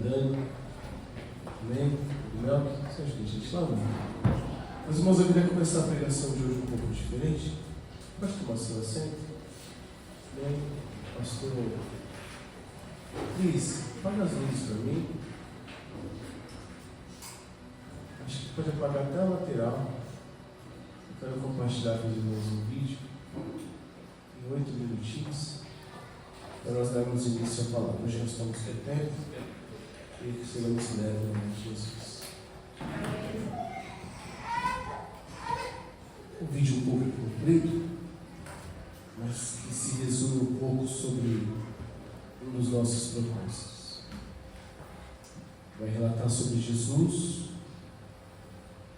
Dani, amém? Mel, o que você acha que a gente lá, mano? Mas, irmãos, eu queria começar a pregação de hoje um pouco diferente. Pode tomar seu assento? Amém? Pastor Cris, apaga as luzes para mim. Acho que pode apagar até a lateral. Eu quero compartilhar com os irmãos um vídeo em 8 minutinhos para nós darmos início à palavra. Hoje nós estamos com tempo e que o Senhor nos leve em nome de Jesus. Um vídeo um pouco comprido, mas que se resume um pouco sobre um dos nossos propósitos. Vai relatar sobre Jesus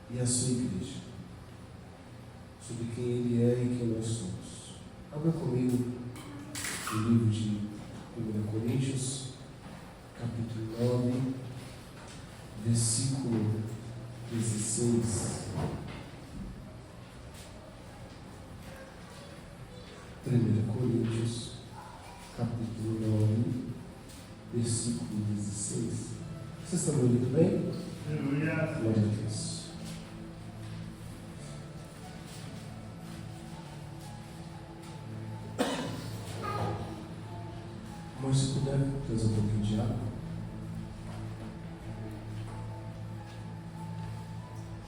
e a sua igreja, sobre quem Ele é e quem nós somos. Abra comigo o livro de 1 Coríntios, capítulo 9, versículo 16. 1 Coríntios, capítulo 9, versículo 16. Vocês estão me ouvindo bem? Aleluia. Glória a Deus. Mas se puder, trazer um pouquinho de água.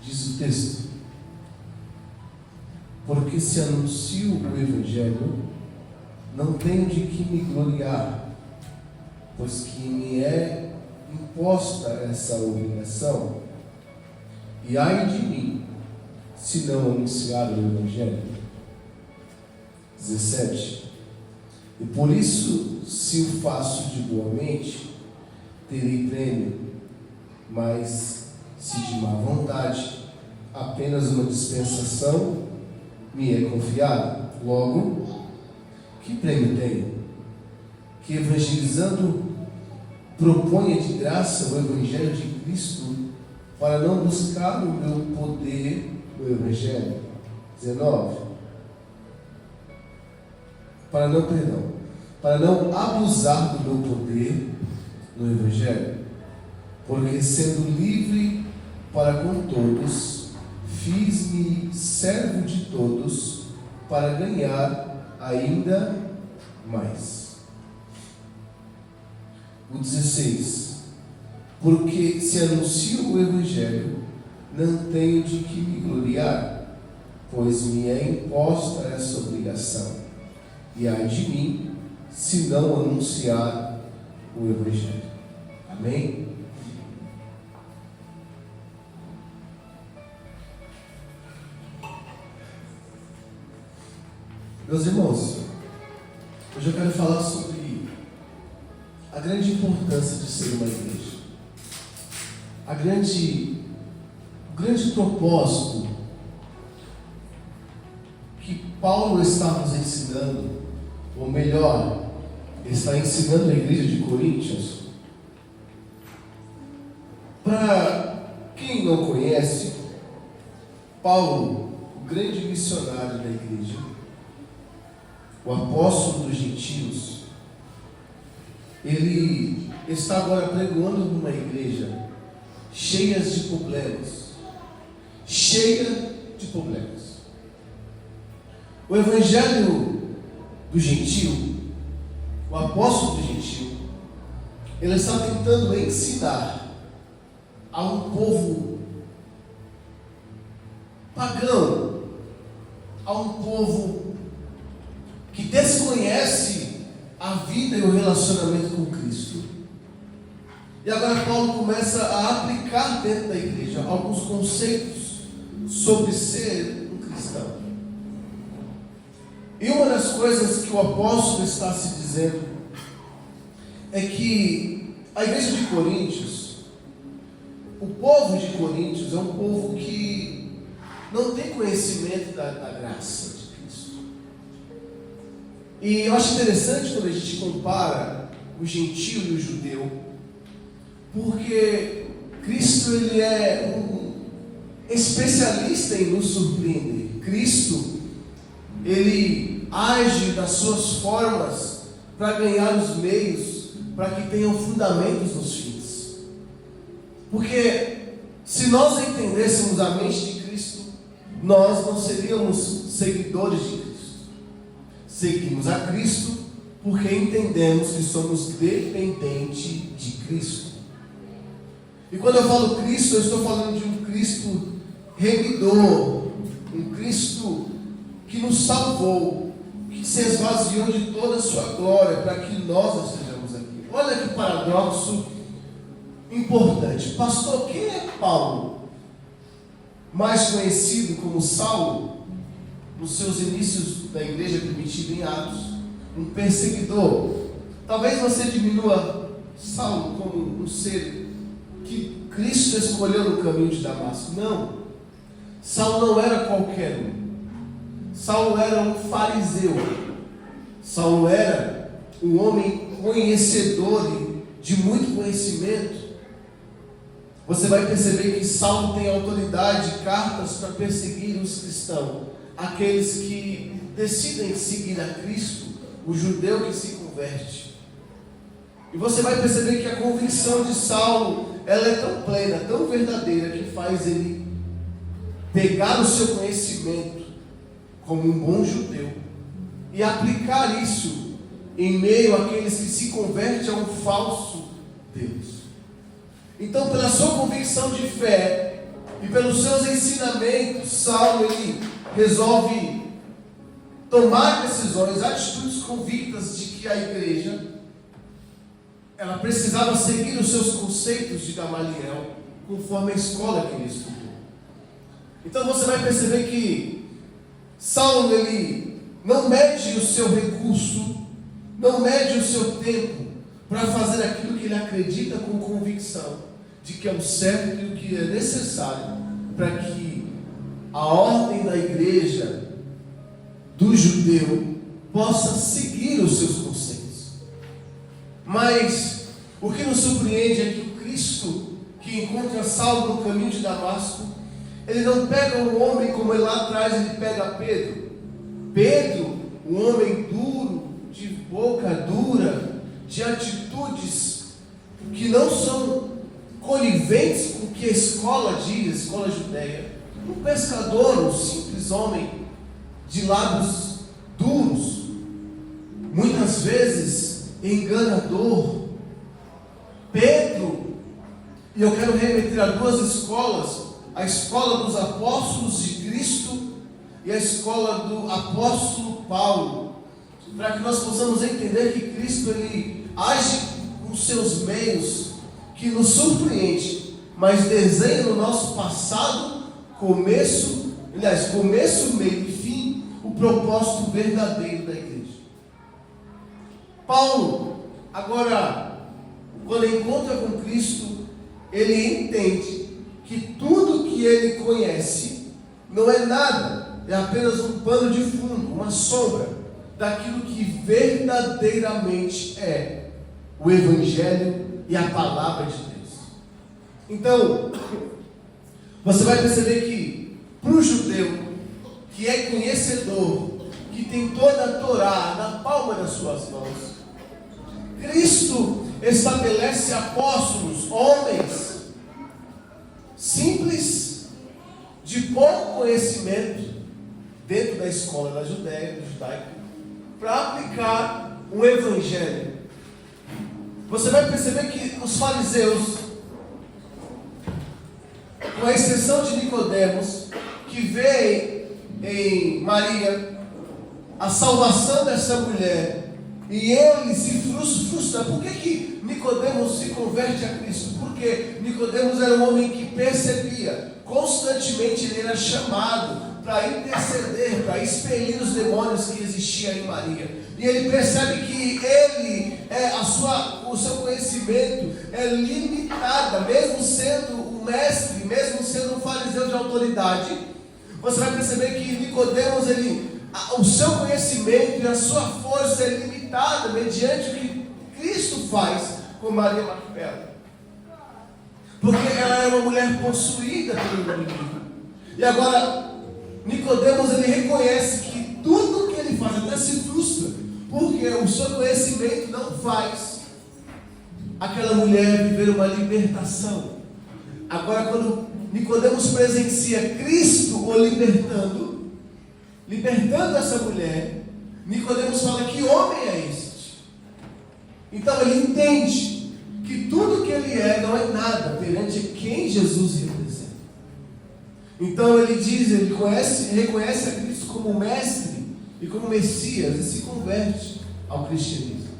Diz o texto: porque se anuncio o Evangelho, não tenho de que me gloriar, pois que me é imposta essa obrigação, e ai de mim, se não anunciar o Evangelho. 17. E por isso, se o faço de boa mente, terei prêmio, mas se de má vontade, apenas uma dispensação me é confiada. Logo, que prêmio tenho? Que evangelizando proponha de graça o Evangelho de Cristo, para não buscar o meu poder no Evangelho. 19. Para não abusar do meu poder no Evangelho, porque sendo livre para com todos, fiz-me servo de todos para ganhar ainda mais. O 16. Porque se anuncio o Evangelho, não tenho de que me gloriar, pois me é imposta essa obrigação. E ai de mim, se não anunciar o Evangelho. Amém? Meus irmãos, hoje eu quero falar sobre a grande importância de ser uma igreja. O grande propósito que Paulo está nos ensinando, ou melhor, está ensinando a igreja de Coríntios. Para quem não conhece, Paulo, o grande missionário da igreja, o apóstolo dos gentios, ele está agora pregando numa igreja cheia de problemas. O evangelho do gentio, o apóstolo do gentio, ele está tentando ensinar a um povo pagão, a um povo que desconhece a vida e o relacionamento com Cristo. E agora Paulo começa a aplicar dentro da igreja alguns conceitos sobre ser um cristão. E uma das coisas que o apóstolo está se dizendo é que a igreja de Coríntios, o povo de Coríntios é um povo que não tem conhecimento da graça de Cristo. E eu acho interessante quando a gente compara o gentio e o judeu, porque Cristo ele é um especialista em nos surpreender. Cristo ele age das suas formas para ganhar os meios, para que tenham fundamentos nos fins. Porque se nós entendêssemos a mente de Cristo, nós não seríamos seguidores de Cristo. Seguimos a Cristo porque entendemos que somos dependentes de Cristo. E quando eu falo Cristo, eu estou falando de um Cristo remidor, um Cristo que nos salvou, que se esvaziou de toda a sua glória para que nós estejamos aqui. Olha que paradoxo importante. Pastor, quem é Paulo? Mais conhecido como Saulo, nos seus inícios da igreja primitiva em Atos, um perseguidor. Talvez você diminua Saulo como um ser que Cristo escolheu no caminho de Damasco. Não. Saulo não era qualquer um. Saulo era um fariseu. Saulo era um homem conhecedor de muito conhecimento. Você vai perceber que Saulo tem autoridade e cartas para perseguir os cristãos, aqueles que decidem seguir a Cristo, o judeu que se converte. E você vai perceber que a convicção de Saulo, ela é tão plena, tão verdadeira, que faz ele pegar o seu conhecimento como um bom judeu e aplicar isso em meio àqueles que se convertem a um falso Deus. Então, pela sua convicção de fé e pelos seus ensinamentos, Saulo ele resolve tomar decisões, atitudes convictas de que a igreja ela precisava seguir os seus conceitos de Gamaliel, conforme a escola que ele estudou. Então você vai perceber que Saulo ele não mede o seu recurso, não mede o seu tempo para fazer aquilo que ele acredita com convicção de que é o certo e o que é necessário para que a ordem da igreja do judeu possa seguir os seus conceitos. Mas o que nos surpreende é que o Cristo que encontra Saulo no caminho de Damasco, ele não pega um homem como ele lá atrás, ele pega Pedro. Pedro, um homem duro, de boca dura, de atitudes que não são coniventes com o que a escola diz, a escola judeia. Um pescador, um simples homem de lábios duros, muitas vezes enganador. Pedro, e eu quero remeter a duas escolas, a escola dos apóstolos de Cristo e a escola do apóstolo Paulo, para que nós possamos entender que Cristo ele age com seus meios que nos surpreende, mas desenha no nosso passado, começo, meio e fim, o propósito verdadeiro da igreja. Paulo, agora, quando encontra com Cristo, ele entende que tudo que ele conhece não é nada, é apenas um pano de fundo, uma sombra daquilo que verdadeiramente é o Evangelho e a palavra de Deus. Então, você vai perceber que para o judeu que é conhecedor, que tem toda a Torá na palma das suas mãos, Cristo estabelece apóstolos, homens simples, de pouco conhecimento, dentro da escola da Judéia, do judaico, para aplicar o Evangelho. Você vai perceber que os fariseus, com a exceção de Nicodemos, que vê em Maria a salvação dessa mulher, e ele se frustra. Por que Nicodemos se converte a Cristo? Porque Nicodemos era um homem que percebia, constantemente ele era chamado para interceder, para expelir os demônios que existiam em Maria. E ele percebe que o seu conhecimento é limitado, mesmo sendo um mestre, mesmo sendo um fariseu de autoridade. Você vai perceber que Nicodemos, o seu conhecimento e a sua força é limitada mediante o que Cristo faz com Maria Macpela. Porque ela era uma mulher possuída pelo inimigo. E agora, Nicodemos ele reconhece que tudo que ele faz, até se frustra, porque o seu conhecimento não faz aquela mulher viver uma libertação. Agora, quando Nicodemos presencia Cristo o libertando essa mulher, Nicodemos fala: que homem é este? Então ele entende que tudo que ele é não é nada perante quem Jesus representa. Então ele reconhece a Cristo como mestre e como Messias e se converte ao cristianismo.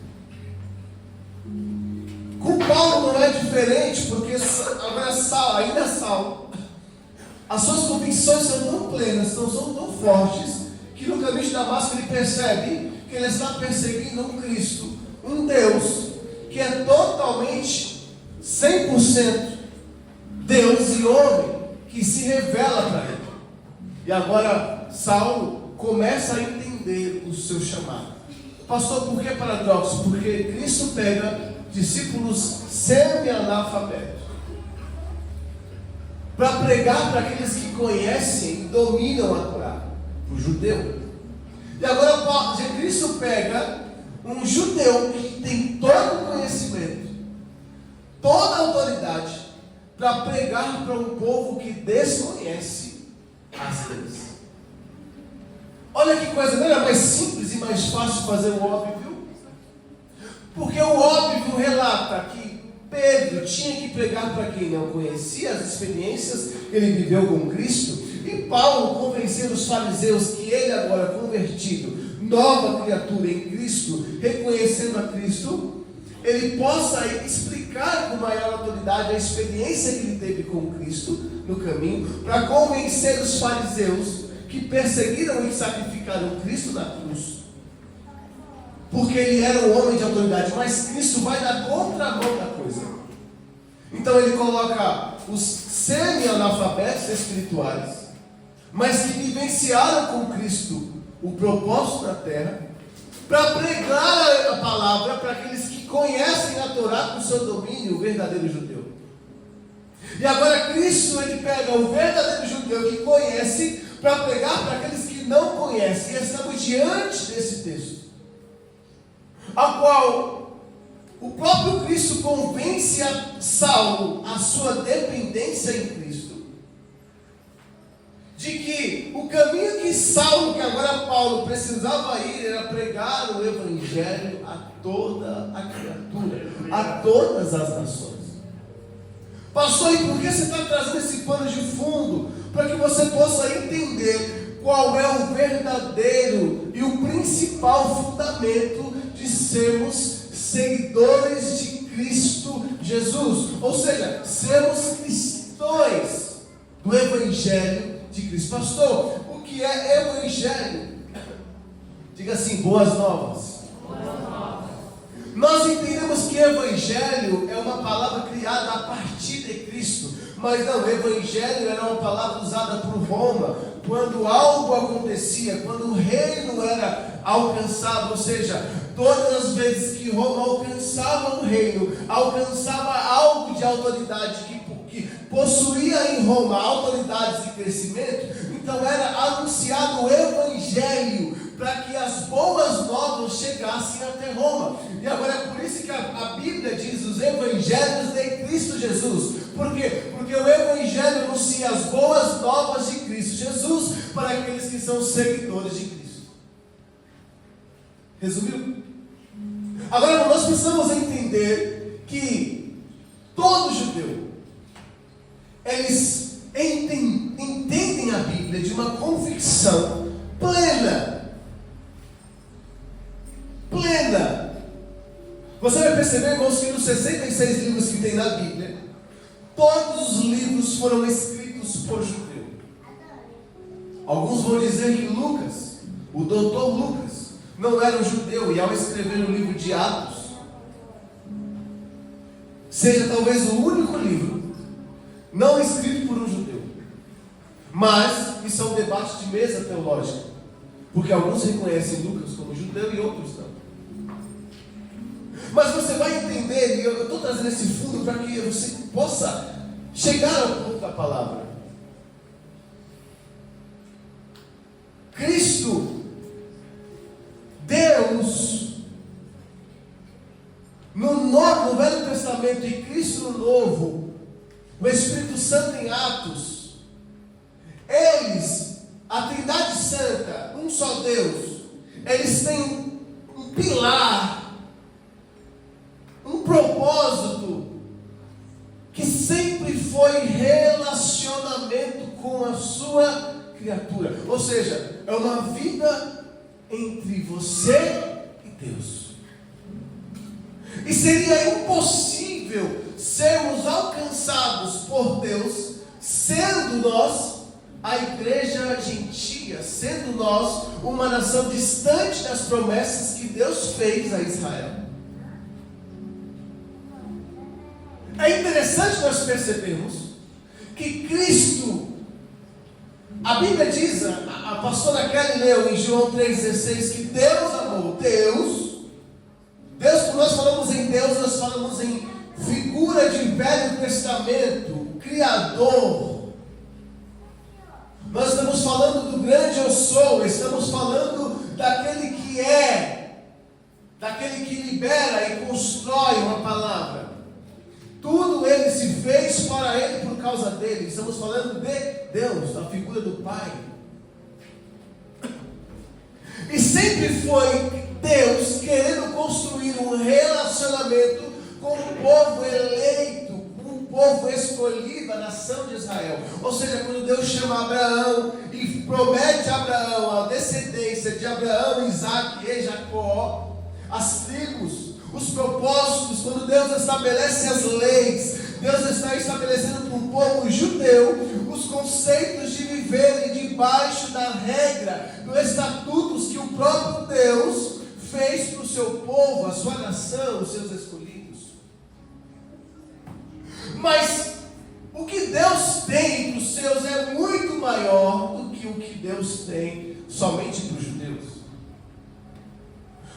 Com Paulo não é diferente, porque agora Saulo, as suas convicções são tão plenas, são tão fortes, que no caminho de Damasco ele percebe que ele está perseguindo um Cristo, um Deus, que é totalmente 100% Deus e homem, que se revela para ele. E agora Saulo começa a entender o seu chamado. Pastor, por que paradoxo? Porque Cristo pega discípulos semi-analfabetos para pregar para aqueles que conhecem e dominam a Torá, o judeu. E agora Cristo pega um judeu que tem todo o conhecimento, toda a autoridade, para pregar para um povo que desconhece as leis. Olha que coisa, não era mais simples e mais fácil fazer o óbvio? Porque o óbvio relata que Pedro tinha que pregar para quem não conhecia as experiências que ele viveu com Cristo, e Paulo convencer os fariseus que ele agora convertido, nova criatura em Cristo, reconhecendo a Cristo, ele possa explicar com maior autoridade a experiência que ele teve com Cristo no caminho, para convencer os fariseus que perseguiram e sacrificaram Cristo na cruz, porque ele era um homem de autoridade, mas Cristo vai na contramão da coisa. Então ele coloca os semi-analfabetos espirituais, mas que vivenciaram com Cristo o propósito na terra, para pregar a palavra para aqueles que conhecem a Torá com seu domínio, o verdadeiro judeu. E agora Cristo, ele pega o verdadeiro judeu que conhece, para pregar para aqueles que não conhecem. E estamos diante desse texto, ao qual o próprio Cristo convence a Saulo a sua dependência em Cristo, de que o caminho que Saulo, que agora Paulo, precisava ir era pregar o Evangelho a toda a criatura, a todas as nações. Pastor, e por que você está trazendo esse pano de fundo? Para que você possa entender qual é o verdadeiro e o principal fundamento de sermos seguidores de Cristo Jesus. Ou seja, sermos cristãos do Evangelho de Cristo. Pastor, o que é Evangelho? Diga assim: boas novas. Nós entendemos que Evangelho é uma palavra criada a partir de Cristo, mas não, Evangelho era uma palavra usada por Roma quando algo acontecia, quando o reino era alcançado, ou seja, todas as vezes que Roma alcançava um reino, alcançava algo de autoridade que possuía em Roma autoridades de crescimento, então era anunciado o Evangelho para que as boas novas chegassem até Roma. E agora é por isso que a Bíblia diz os evangelhos de Cristo Jesus. Por quê? Porque o Evangelho anuncia as boas novas de Cristo Jesus para aqueles que são seguidores de Cristo. Resumiu? Agora nós precisamos entender que todo judeu, eles entendem a Bíblia de uma convicção plena. Você vai perceber, irmãos, que nos 66 livros que tem na Bíblia, todos os livros foram escritos por judeu. Alguns vão dizer que Lucas, o doutor Lucas, não era um judeu, e ao escrever o livro de Atos, seja talvez o único livro não escrito por um judeu. Mas isso é um debate de mesa teológica, porque alguns reconhecem Lucas como judeu e outros não. Mas você vai entender, e eu estou trazendo esse fundo para que você possa chegar ao ponto da palavra. Cristo, Deus, no Velho Testamento e Cristo no Novo, o Espírito Santo em Atos, eles, a Trindade Santa, um só Deus, eles têm um pilar, um propósito, que sempre foi relacionamento com a sua criatura. Ou seja, é uma vida entre você e Deus. E seria impossível sermos alcançados por Deus, sendo nós a igreja gentia, sendo nós uma nação distante das promessas que Deus fez a Israel. É interessante nós percebermos que Cristo, a Bíblia diz, a pastora Kelly leu em João 3,16, que Deus amou, Deus, quando nós falamos em Deus, nós falamos em figura de Velho Testamento, Criador. Nós estamos falando do grande eu sou, estamos falando daquele que é, daquele que libera e constrói uma palavra. Tudo ele se fez para ele por causa dele. Estamos falando de Deus, da figura do Pai. E sempre foi Deus querendo construir um relacionamento com o povo eleito, com o povo escolhido, a nação de Israel. Ou seja, quando Deus chama Abraão e promete a Abraão a descendência de Abraão, Isaac e Jacó, as tribos, os propósitos, quando Deus estabelece as leis, Deus está estabelecendo para um povo judeu os conceitos de viverem debaixo da regra, dos estatutos que o próprio Deus fez para o seu povo, a sua nação, os seus escolhidos. Mas o que Deus tem para os seus é muito maior do que o que Deus tem somente para os judeus.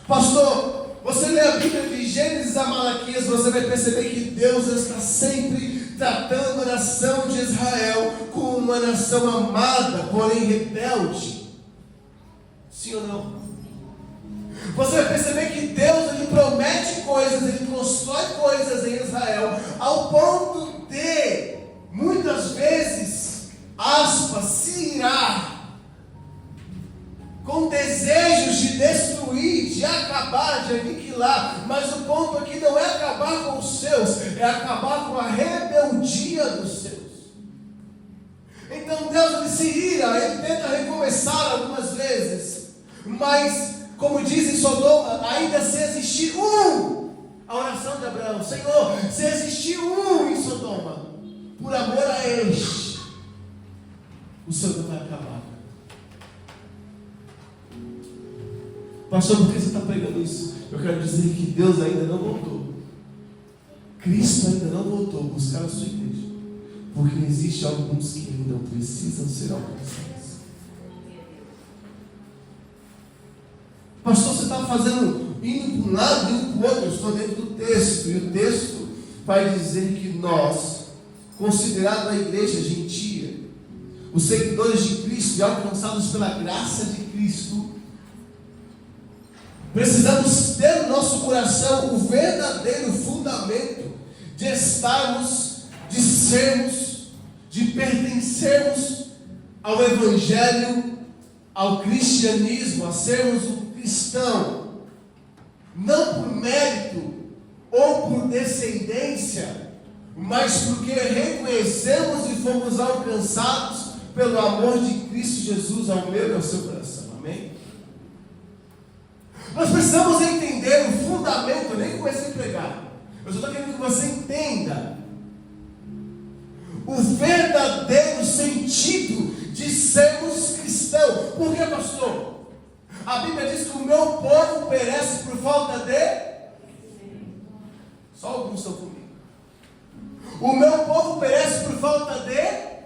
Pastor, você lê a Bíblia de Gênesis a Malaquias, você vai perceber que Deus está sempre tratando a nação de Israel como uma nação amada, porém rebelde. Sim ou não? Você vai perceber que Deus, ele promete coisas, ele constrói coisas em Israel, ao ponto de, muitas vezes, aspas, se irar, com desejos de destruir, de acabar, de aniquilar. Mas o ponto aqui não é acabar com os seus, é acabar com a rebeldia dos seus. Então Deus, ele se ira, ele tenta recomeçar algumas vezes, mas como diz em Sodoma, ainda se existir a oração de Abraão, Senhor, se existir em Sodoma, por amor a este, o Senhor não vai acabar. Pastor, por que você está pregando isso? Eu quero dizer que Deus ainda não voltou. Cristo ainda não voltou buscar a sua igreja. Porque existem alguns que ainda precisam ser alcançados. Pastor, você está indo para um lado e indo para o outro. Eu estou dentro do texto. E o texto vai dizer que nós, considerados a igreja gentia, os seguidores de Cristo e alcançados pela graça de Cristo, precisamos ter no nosso coração o verdadeiro fundamento de estarmos, de sermos, de pertencermos ao Evangelho, ao cristianismo, a sermos um cristão, não por mérito ou por descendência, mas porque reconhecemos e fomos alcançados pelo amor de Cristo Jesus ao meu e ao seu coração. Amém? Nós precisamos entender o fundamento. Eu nem comecei a pregar, eu só estou querendo que você entenda o verdadeiro sentido de sermos cristãos. Por que, pastor? A Bíblia diz que o meu povo perece por falta de... Só alguns estão comigo. O meu povo perece por falta de...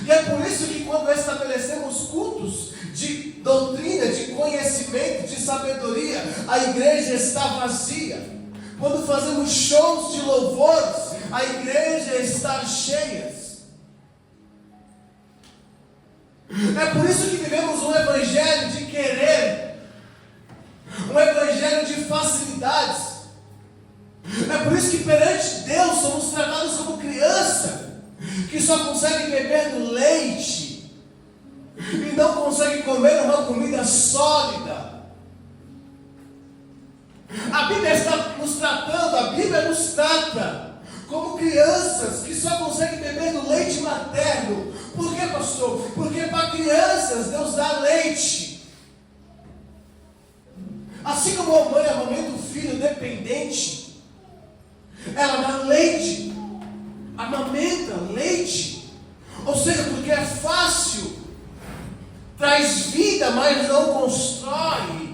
E é por isso que quando estabelecemos cultos de doutrina, de conhecimento, de sabedoria, a igreja está vazia. Quando fazemos shows de louvores, a igreja está cheia. É por isso que vivemos um evangelho de querer, um evangelho de facilidades. isso que perante Deus somos tratados como criança, que só consegue beber do leite e não consegue comer uma comida sólida. A Bíblia está nos tratando, a Bíblia nos trata como crianças que só conseguem beber do leite materno. Por quê, pastor? Porque para crianças Deus dá leite. Assim como a mãe amamenta o filho dependente, ela dá leite, amamenta leite. Ou seja, porque é fácil, traz vida, mas não constrói.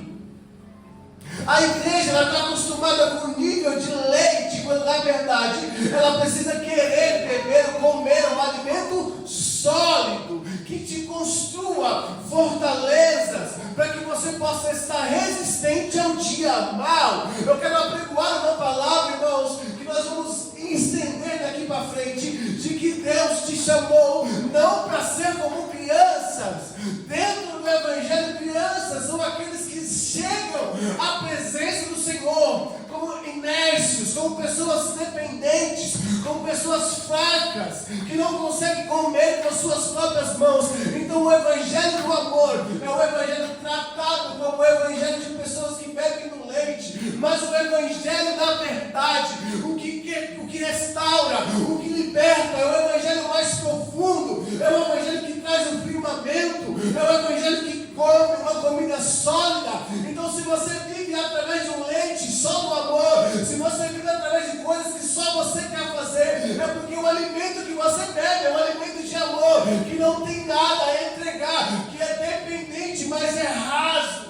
A igreja está acostumada com o nível de leite, quando na verdade ela precisa querer beber, comer um alimento sólido, que te construa fortalezas, para que você possa estar resistente ao dia mal. Eu quero apregoar uma palavra, irmãos, que nós vamos estender daqui para frente, de que Deus te chamou não para ser como crianças. Dentro do Evangelho, crianças são aqueles que chegam à presença do Senhor como inércios, como pessoas dependentes, como pessoas fracas, que não conseguem comer com as suas próprias mãos. Então o Evangelho do amor é o Evangelho tratado como o Evangelho de pessoas que bebem do leite, mas o Evangelho da verdade, o que restaura, o que liberta, é o Evangelho mais profundo, é o Evangelho que traz um firmamento, é o Evangelho que come uma comida sólida. Então, se você vive através de um leite só do amor, se você vive através de coisas que só você quer fazer, é porque o alimento que você bebe é um alimento de amor, que não tem nada a entregar, que é dependente, mas é raso.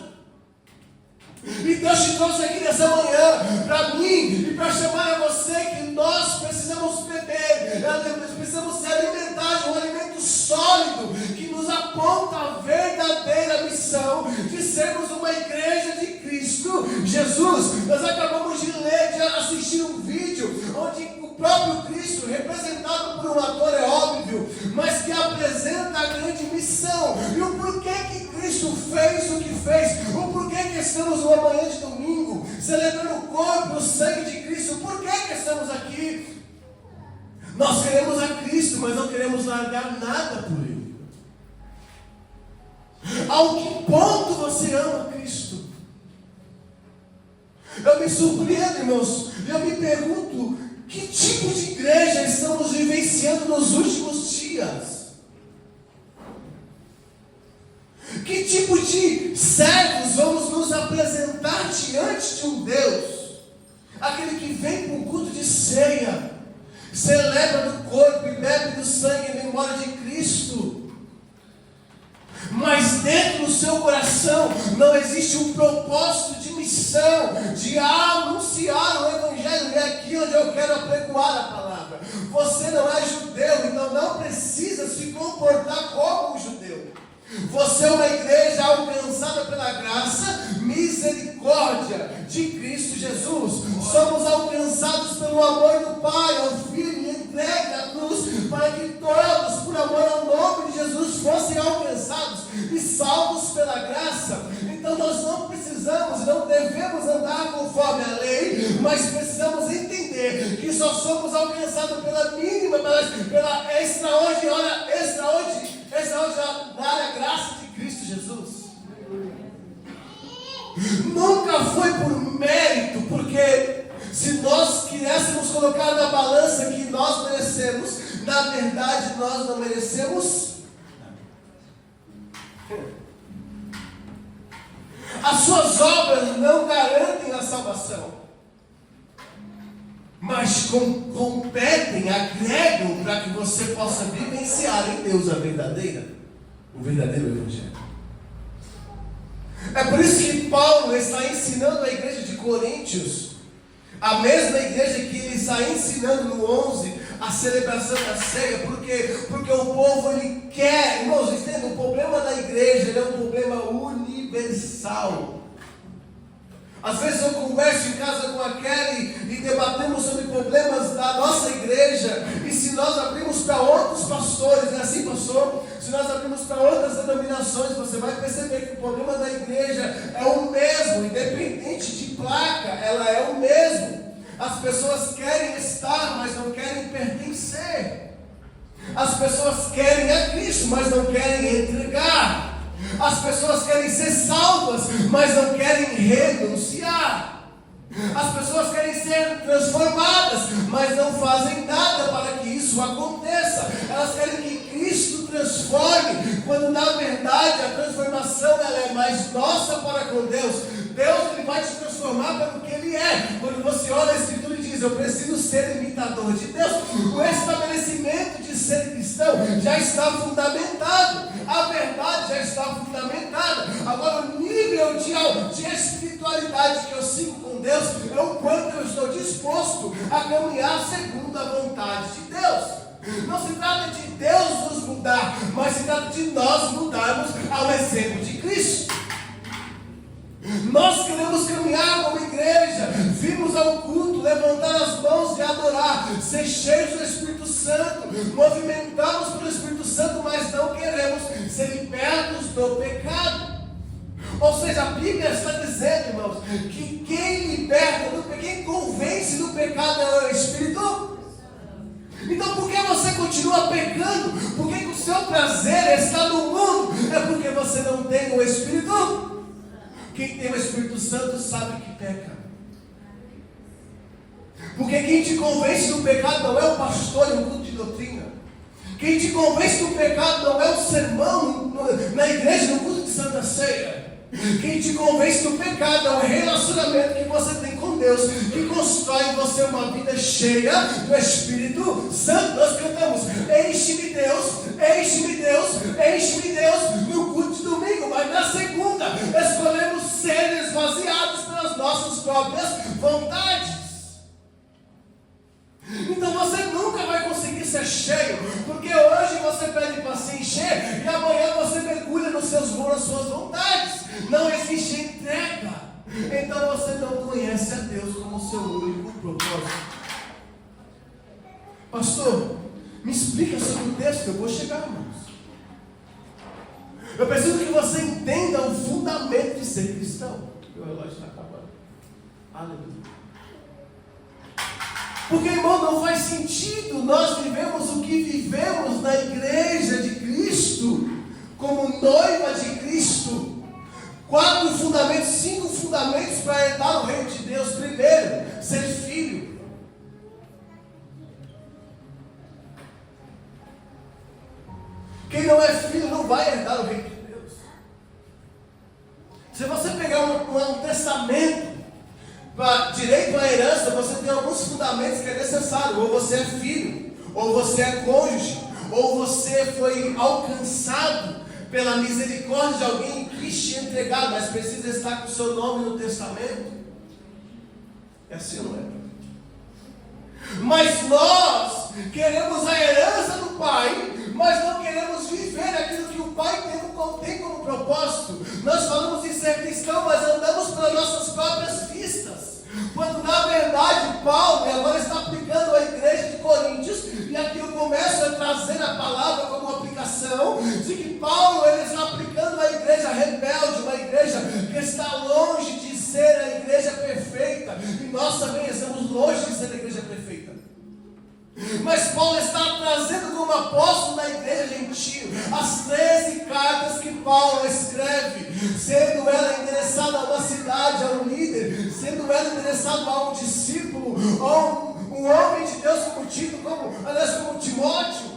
E Deus te trouxe aqui nessa manhã, para mim e para chamar a você, que nós precisamos beber, precisamos se alimentar de um alimento sólido, que nos aponta a verdadeira missão de sermos uma igreja de Cristo Jesus. Nós acabamos de ler, de assistir um vídeo, onde o próprio Cristo, representado por um ator, é óbvio, mas que apresenta a grande missão, e o porquê que Cristo fez o que fez, o porquê que estamos numa manhã de domingo, celebrando o corpo e o sangue de Cristo. Por que estamos aqui? Nós queremos a Cristo, mas não queremos largar nada por Ele. Ao que ponto você ama Cristo? Eu me surpreendo, irmãos, e eu me pergunto, que tipo de igreja estamos vivenciando nos últimos dias? Que tipo de servos vamos nos apresentar diante de um Deus? Aquele que vem para um culto de ceia, celebra do corpo e bebe do sangue em memória de Cristo, mas dentro do seu coração não existe um propósito de missão, de anunciar o Evangelho. É aqui onde eu quero apregoar a palavra. Você não é judeu, então não precisa se comportar como um judeu. Você é uma igreja alcançada pela graça, misericórdia de Cristo Jesus. Somos alcançados pelo amor do Pai ao Filho, e entregue a cruz para que todos, por amor ao nome de Jesus, fossem alcançados e salvos pela graça. Então nós não precisamos, não devemos andar conforme a lei, mas precisamos entender que só somos alcançados pela mínima, pela extraordinária graça de Cristo Jesus. Nunca foi por mérito, porque se nós quiséssemos colocar na balança que nós merecemos, na verdade nós não merecemos. As suas obras não garantem a salvação, mas competem, agregam para que você possa vivenciar em Deus o verdadeiro Evangelho. É por isso que Paulo está ensinando a igreja de Coríntios, a mesma igreja que ele está ensinando no 11, a celebração da ceia. Porque o povo, ele quer, irmãos, entendem? O problema da igreja, ele é um problema universal. Às vezes eu converso em casa com a Kelly e debatemos sobre problemas da nossa igreja, e se nós abrimos para outros pastores, é assim, pastor? Se nós abrimos para outras denominações, você vai perceber que o problema da igreja é o mesmo, independente de placa, ela é o mesmo. As pessoas querem estar, mas não querem pertencer. As pessoas querem a Cristo, mas não querem entregar. As pessoas querem ser salvas, mas não querem renunciar. As pessoas querem ser transformadas, mas não fazem nada para que isso aconteça. Elas querem que Cristo transforme, quando na verdade a transformação ela é mais nossa para com Deus. Deus ele vai te transformar pelo que Ele é. Quando você olha a Escritura e diz, eu preciso ser imitador de Deus, o estabelecimento de ser cristão já está fundamentado. A verdade já está fundamentada. Agora o nível de espiritualidade que eu sigo com Deus é o quanto eu estou disposto a caminhar segundo a vontade de Deus. Não se trata de Deus nos mudar, mas se trata de nós mudarmos ao exemplo de Cristo. Nós queremos caminhar como igreja, virmos ao culto, levantar as mãos e adorar, ser cheios do Espírito Santo, movimentamos pelo Espírito Santo, mas não queremos ser libertos do pecado. Ou seja, a Bíblia está dizendo, irmãos, que quem liberta, quem convence do pecado é o Espírito. Então por que você continua pecando? Por que o seu prazer está no mundo? É porque você não tem o Espírito. Quem tem o Espírito Santo sabe que peca. Porque quem te convence do pecado não é o pastor em um culto de doutrina. Quem te convence do pecado não é o sermão na igreja, no culto de Santa Ceia. Quem te convence do pecado é o relacionamento que você tem com Deus, que constrói em você uma vida cheia do Espírito Santo. Nós cantamos, enche-me Deus, enche-me Deus, enche-me Deus, no culto de domingo, mas na segunda escolhemos ser esvaziados pelas nossas próprias vontades. Então você nunca vai conseguir ser cheio, porque hoje você pede para se encher e amanhã você mergulha nas suas vontades. Não existe entrega. Então você não conhece a Deus como seu único propósito. Pastor, me explica sobre o texto, eu vou chegar, irmãos. Eu preciso que você entenda o fundamento de ser cristão. Meu relógio está acabando. Aleluia. Porque, irmão, não faz sentido nós vivemos o que vivemos na igreja de Cristo, como noiva de Cristo. 4 fundamentos, 5 fundamentos para herdar o reino de Deus. Primeiro, ser filho. Quem não é filho não vai herdar o reino de Deus. Se você pegar um testamento, para direito à herança, você tem alguns fundamentos que é necessário. Ou você é filho, ou você é cônjuge, ou você foi alcançado pela misericórdia de alguém que quis te entregar, mas precisa estar com o seu nome no testamento. É assim, não é? Mas nós queremos a herança do Pai, mas não queremos viver aquilo que o Pai tem como propósito. Nós falamos em ser cristão, mas andamos pelas nossas próprias vistas. Quando na verdade Paulo agora está aplicando a igreja de Coríntios, e aqui eu começo a trazer a palavra como aplicação, de que Paulo ele está aplicando a igreja rebelde, uma igreja que está longe de ser a igreja perfeita, e nós também estamos longe de ser a igreja perfeita. Mas Paulo está trazendo como apóstolo da igreja gentil as 13 cartas que Paulo escreve, sendo ela endereçada a uma cidade, a um líder, sendo ela endereçada a um discípulo, ou um homem de Deus como Tito, como Timóteo.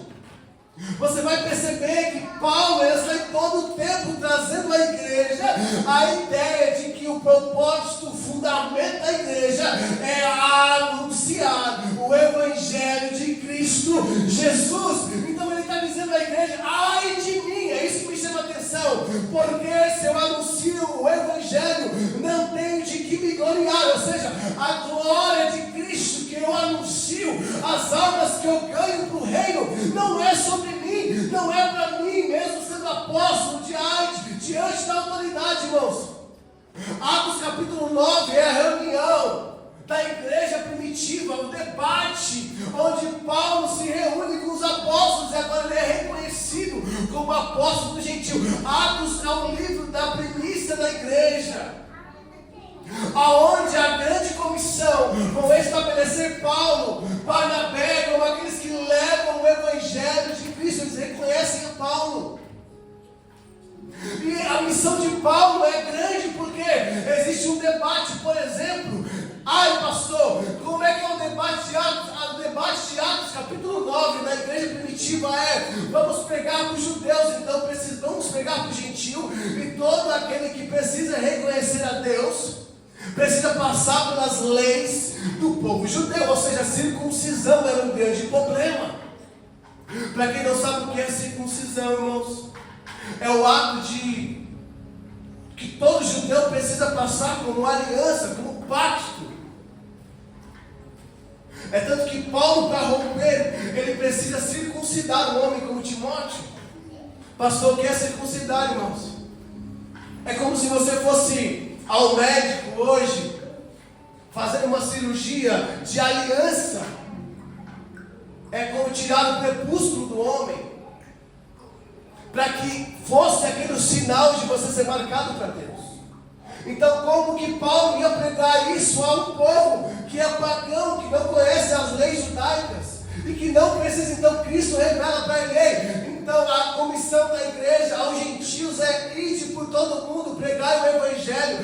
Você vai perceber que Paulo está em todo o tempo trazendo à igreja a ideia de que o propósito, o fundamento da igreja é anunciar o Evangelho de Cristo Jesus. Então ele está dizendo à igreja, ai de mim, é isso que me chama a atenção, porque se eu anuncio o Evangelho, não tenho de que me gloriar, ou seja, a glória de Cristo que eu anuncio, as almas que eu ganho para o reino, não é sobre mim, não é para mim, mesmo sendo apóstolo, diante da autoridade, irmãos. Atos capítulo 9 é a reunião da igreja primitiva, o debate, onde Paulo se reúne com os apóstolos, e agora ele é reconhecido como apóstolo do gentil. Atos é um livro da primícia da igreja. aonde a grande comissão vão estabelecer Paulo, Barnabé, como aqueles que levam o evangelho de Cristo. Eles reconhecem a Paulo. E a missão de Paulo é grande porque existe um debate, por exemplo. Ai, pastor, como é que é o debate de Atos? O debate de Atos, capítulo 9, na igreja primitiva vamos pregar para os judeus, então vamos pregar para o gentil, e todo aquele que precisa reconhecer a Deus, precisa passar pelas leis do povo judeu, ou seja, a circuncisão era um grande problema. Para quem não sabe o que é circuncisão, irmãos, é o ato de que todo judeu precisa passar como aliança, como pacto. É tanto que Paulo, para romper, ele precisa circuncidar um homem como Timóteo. Pastor, quer circuncidar, irmãos? É como se você fosse ao médico hoje, fazendo uma cirurgia de aliança. É como tirar o prepúsculo do homem, para que fosse aquele sinal de você ser marcado para Deus. Então, como que Paulo ia pregar isso a um povo que é pagão, que não conhece as leis judaicas e que não precisa? Então Cristo revela para ele. Então a comissão da igreja aos gentios é ide por todo mundo, pregar o evangelho,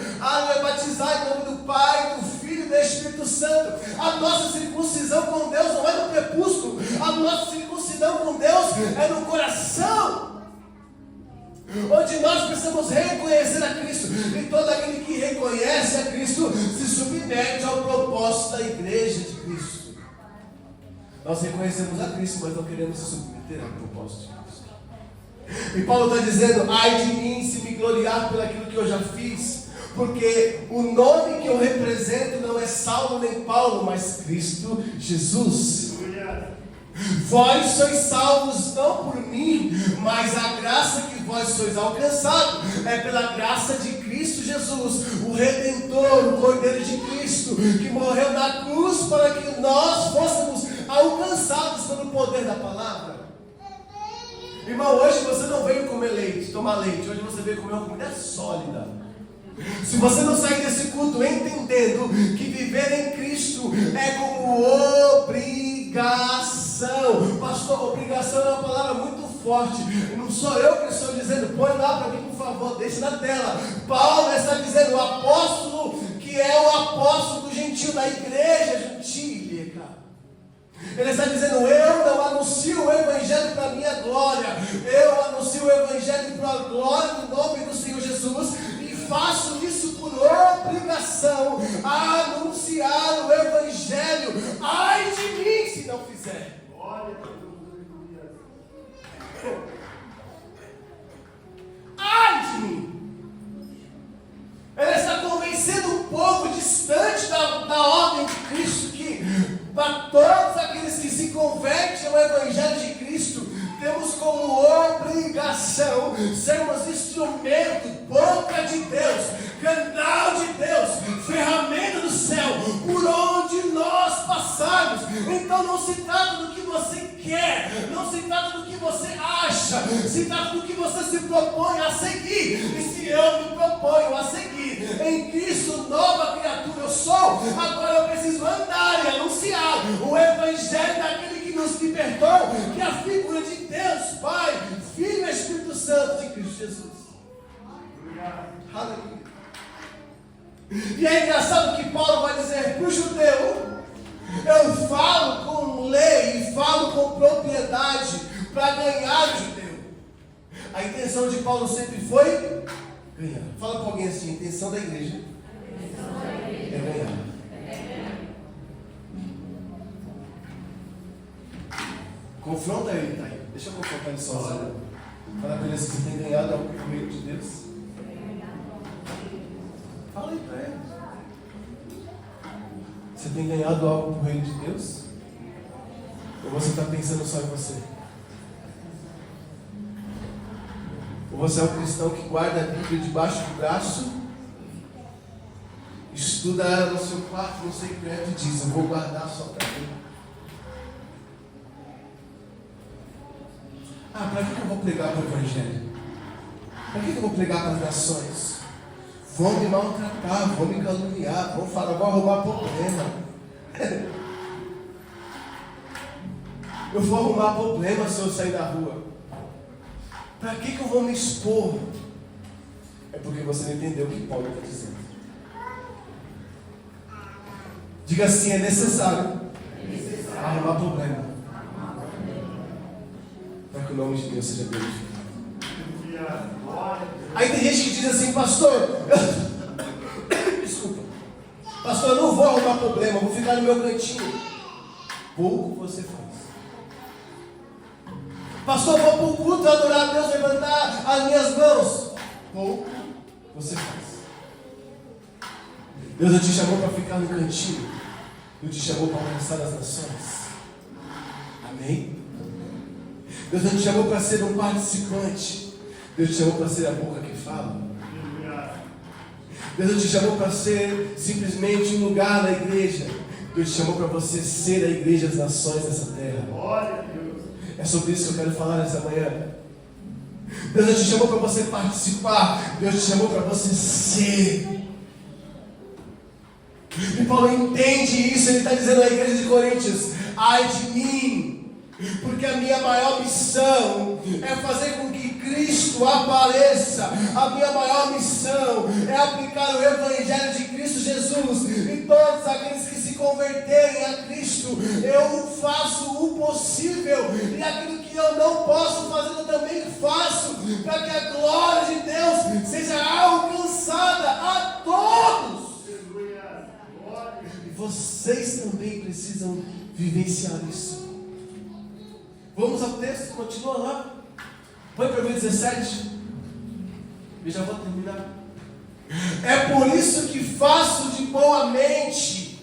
batizar em nome do Pai, do Filho e do Espírito Santo. A nossa circuncisão com Deus não é no prepúsculo, a nossa circuncisão com Deus é no coração, onde nós precisamos reconhecer a Cristo, e todo aquele que reconhece a Cristo se submete ao propósito da igreja de Cristo. Nós reconhecemos a Cristo, mas não queremos se submeter ao propósito de Cristo. E Paulo está dizendo: ai de mim se me gloriar por aquilo que eu já fiz, porque o nome que eu represento não é Saulo nem Paulo, mas Cristo Jesus. Vós sois salvos não por mim, mas a graça que vós sois alcançados é pela graça de Cristo Jesus, o Redentor, o Cordeiro de Cristo, que morreu na cruz para que nós fôssemos alcançados pelo poder da palavra. Irmão, hoje você não veio comer leite, tomar leite, hoje você veio comer uma comida sólida. Se você não sair desse culto entendendo que viver em Cristo é como obrigação. Pastor, obrigação é uma palavra muito forte. Não sou eu que estou dizendo, põe lá para mim, por favor, deixa na tela. Paulo está dizendo, o apóstolo que é o apóstolo do gentil, da igreja gentílica. Ele está dizendo, eu não anuncio o evangelho para a minha glória, eu anuncio o evangelho para a glória do nome do Senhor Jesus, e faço isso por obrigação, a anunciar o evangelho. Ai de mim se não fizer. Ai de mim. Ele está convencendo um povo distante da ordem de Cristo, que para todos aqueles que se convertem ao evangelho de Cristo, temos como obrigação sermos instrumento, boca de Deus, canal de Deus, ferramenta do céu, por onde nós passarmos. Então não se trata do que você quer, não se trata do que você acha, se trata do que você se propõe a seguir. E se eu me proponho a seguir em Cristo, nova criatura eu sou, agora eu preciso andar e anunciar o evangelho daquele que nos libertou, que é a figura de Deus, Pai, Filho e Espírito Santo de Cristo Jesus. Aleluia. E é engraçado que Paulo vai dizer para o judeu, eu falo com lei e falo com propriedade para ganhar o judeu. A intenção de Paulo sempre foi ganhar. Fala para alguém assim, a intenção da igreja é ganhar. Confronta ele, tá aí. Deixa eu confrontar ele sozinho. Fala para ele assim, você tem ganhado algo por meio de Deus? Fala aí para ele. Você tem ganhado algo por reino de Deus? Ou você está pensando só em você? Ou você é um cristão que guarda a Bíblia debaixo do braço, estuda ela no seu quarto, no secreto e diz, eu vou guardar só para mim. Para que eu vou pregar para o Evangelho? Para que eu vou pregar para as nações? vão me maltratar, vão me caluniar, vão falar, vão arrumar problema. Eu vou arrumar problema se eu sair da rua. Para que eu vou me expor? É porque você não entendeu o que Paulo está dizendo. Diga assim, é necessário arrumar problema para que o nome de Deus seja glorificado. Aí tem gente que diz assim, pastor, desculpa, pastor, eu não vou arrumar problema, eu vou ficar no meu cantinho. Pouco você faz. Pastor, eu vou para o culto adorar a Deus, levantar as minhas mãos. Pouco você faz. Deus não te chamou para ficar no cantinho. Deus te chamou para alcançar as nações. Amém? Deus não te chamou para ser um participante. Deus te chamou para ser a boca que fala. Deus não te chamou para ser simplesmente um lugar na igreja. Deus te chamou para você ser a igreja das nações dessa terra. É sobre isso que eu quero falar nessa manhã. Deus não te chamou para você participar. Deus te chamou para você ser. E Paulo entende isso. Ele está dizendo à igreja de Coríntios: ai de mim, porque a minha maior missão é fazer com que Cristo apareça. A minha maior missão é aplicar o Evangelho de Cristo Jesus em todos aqueles que se converterem a Cristo. Eu faço o possível, e aquilo que eu não posso fazer eu também faço, para que a glória de Deus seja alcançada a todos. E vocês também precisam vivenciar isso. Vamos ao texto, continua lá. Põe para mim 17. Eu já vou terminar. É por isso que faço de boa mente.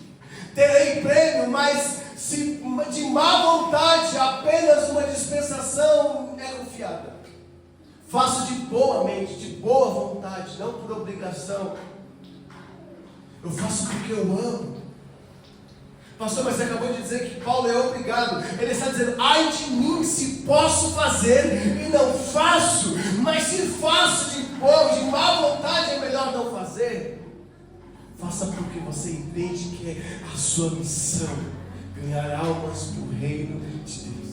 Terei prêmio, mas se de má vontade apenas uma dispensação é confiada. Faço de boa mente, de boa vontade, não por obrigação. Eu faço porque eu amo. Pastor, mas você acabou de dizer que Paulo é obrigado. Ele está dizendo: ai de mim se posso fazer e não faço. Mas se faço de boa, de má vontade, é melhor não fazer. Faça porque você entende que é a sua missão ganhar almas para o reino de Deus.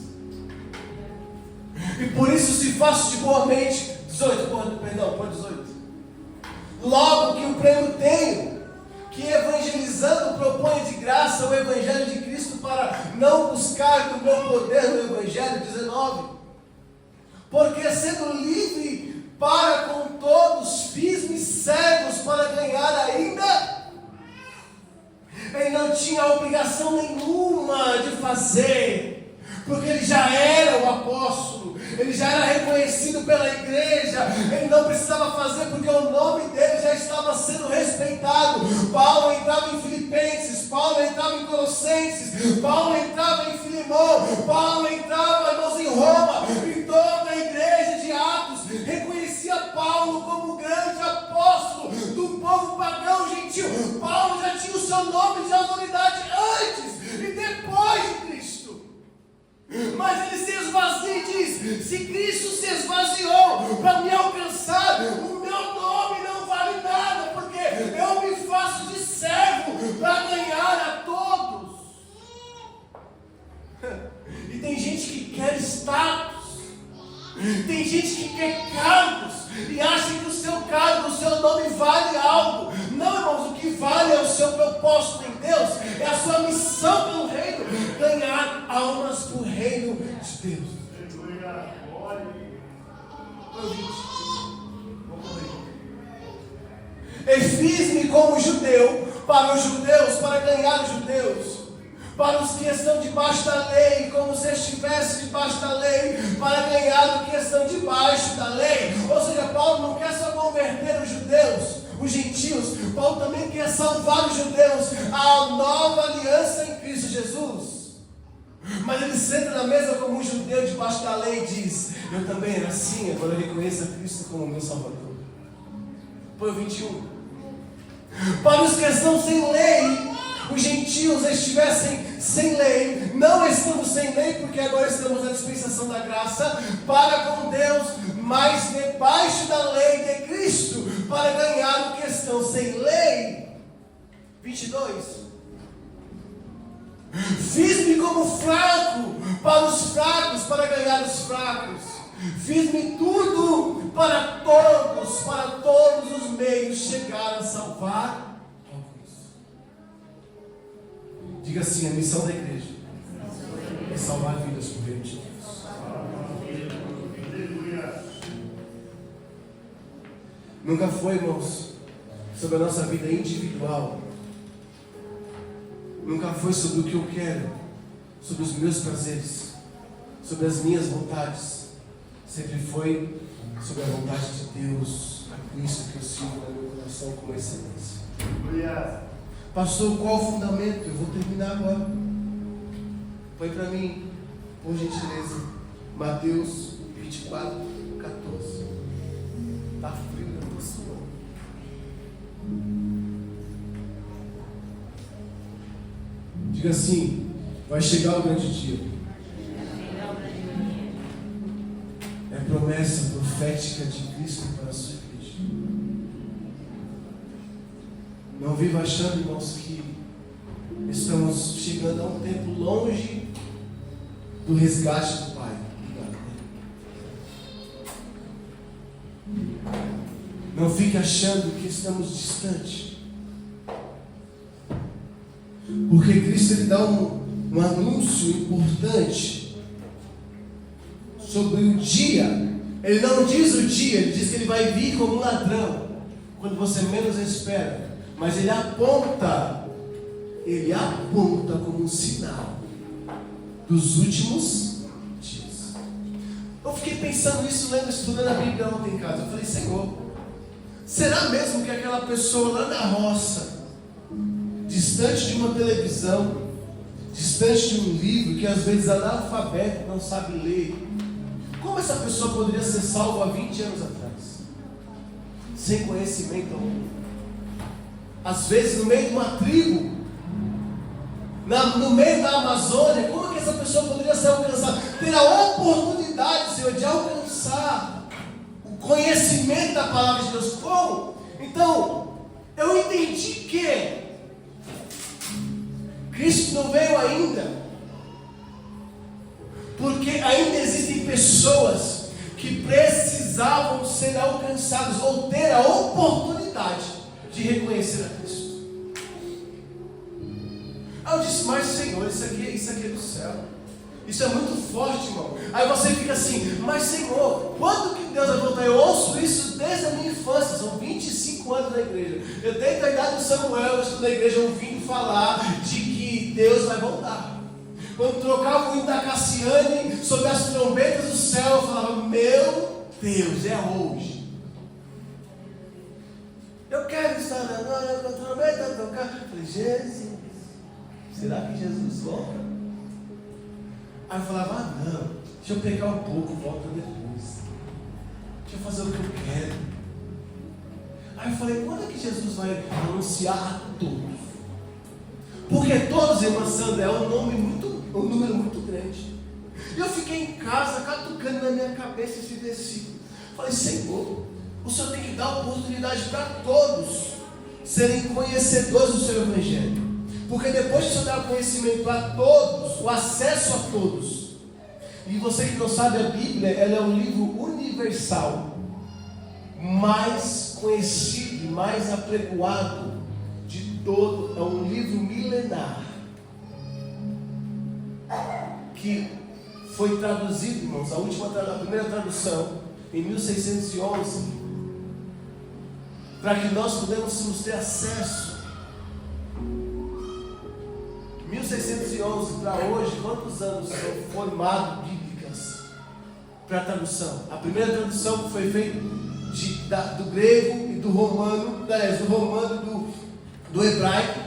E por isso, se faço de boa mente, 18. Logo que o prêmio tenho, que evangelizando propõe de graça o Evangelho de Cristo, para não buscar do meu poder no Evangelho. 19. Porque sendo livre para com todos, fiz-me cegos para ganhar ainda. Ele não tinha obrigação nenhuma de fazer, porque ele já era o apóstolo, ele já era reconhecido pela igreja. Ele não precisava fazer, porque o nome dele já estava sendo respeitado. Paulo entrava em Filipenses, Paulo entrava em Colossenses, Paulo entrava em Filemão, Paulo entrava, irmãos, em Roma, e toda a igreja de Atos reconhecia Paulo como grande apóstolo do povo pagão gentil. Paulo já tinha o seu nome de autoridade antes e depois de Cristo. Mas ele se esvazia e diz: se Cristo se esvaziou para me alcançar, o meu nome não vale nada, porque eu me faço de servo para ganhar a todos. E tem gente que quer status, tem gente que quer cargos e acha que o seu cargo, o seu nome vale algo. Não, irmãos, o que vale é o seu propósito em Deus, é a sua missão pelo reino, ganhar almas para o reino de Deus. E fiz-me como judeu para os judeus, para ganhar os judeus. Para os que estão debaixo da lei, como se estivesse debaixo da lei, para ganhar os que estão debaixo da lei. Ou seja, Paulo não quer só converter os judeus, os gentios. Paulo também quer salvar os judeus à nova aliança em Cristo Jesus. Mas ele senta na mesa como um judeu debaixo da lei e diz: eu também era assim, agora eu reconheço a Cristo como meu Salvador. Põe o 21. Para os que estão sem lei, os gentios estivessem sem lei. Não estamos sem lei, porque agora estamos na dispensação da graça para com Deus, mas debaixo da lei de Cristo, para ganhar o que estão sem lei. 22. Fiz-me como fraco para os fracos, para ganhar os fracos. Fiz-me tudo para todos os meios chegar a salvar alguns. Diga assim: a missão da igreja é salvar vidas por reino de Deus. Nunca foi, irmãos, sobre a nossa vida individual. Nunca foi sobre o que eu quero, sobre os meus prazeres, sobre as minhas vontades. Sempre foi sobre a vontade de Deus. É por isso que eu sirvo no meu coração com excelência. Pastor, qual o fundamento? Eu vou terminar agora. Põe para mim, por gentileza, Mateus 24, 14. Está frio, eu estou suando. Diga assim: vai chegar o grande dia. É promessa profética de Cristo para a sua igreja. Não viva achando, irmãos, que estamos chegando a um tempo longe do resgate do Pai. Não fique achando que estamos distantes. Porque Cristo ele dá um anúncio importante sobre o dia. Ele não diz o dia, ele diz que ele vai vir como um ladrão, quando você menos espera. Mas ele aponta como um sinal dos últimos dias. Eu fiquei pensando isso, estudando a Bíblia ontem em casa. Eu falei: Senhor, será mesmo que aquela pessoa lá na roça, distante de uma televisão, distante de um livro, que às vezes é analfabeto, não sabe ler, como essa pessoa poderia ser salva há 20 anos atrás? Sem conhecimento algum. Às vezes no meio de uma tribo, no meio da Amazônia, como é que essa pessoa poderia ser alcançada? Ter a oportunidade, Senhor, de alcançar o conhecimento da palavra de Deus. Como? Então, eu entendi que Cristo não veio ainda, porque ainda existem pessoas que precisavam ser alcançadas ou ter a oportunidade de reconhecer a Cristo. Aí eu disse: mas Senhor, isso aqui é do céu. Isso é muito forte, irmão. Aí você fica assim: mas Senhor, quando que Deus vai voltar? Eu ouço isso desde a minha infância. São 25 anos na igreja. Eu desde a idade do Samuel, eu estou na igreja ouvindo falar de que Deus vai voltar. Quando trocava o hino da Cassiane sobre as trombetas do céu, eu falava: meu Deus, é hoje. Eu quero estar agora com a trombeta tocar. Eu falei: Jesus, será que Jesus volta? Aí eu falava: não, deixa eu pecar um pouco, volta depois. Deixa eu fazer o que eu quero. Aí eu falei: quando é que Jesus vai anunciar a todos? Porque todos, irmã Sandra, é um número muito grande. E eu fiquei em casa, catucando na minha cabeça esse versículo. Falei: Senhor, o Senhor tem que dar oportunidade para todos serem conhecedores do seu Evangelho. Porque depois que o Senhor dá conhecimento a todos, o acesso a todos. E você que não sabe, a Bíblia, ela é um livro universal, mais conhecido e mais apregoado de todo. É um livro milenar, que foi traduzido, irmãos, a primeira tradução, em 1611, para que nós pudéssemos ter acesso. 1611 para hoje, quantos anos são formados bíblicas para a tradução? A primeira tradução foi feita do grego e do romano, do hebraico,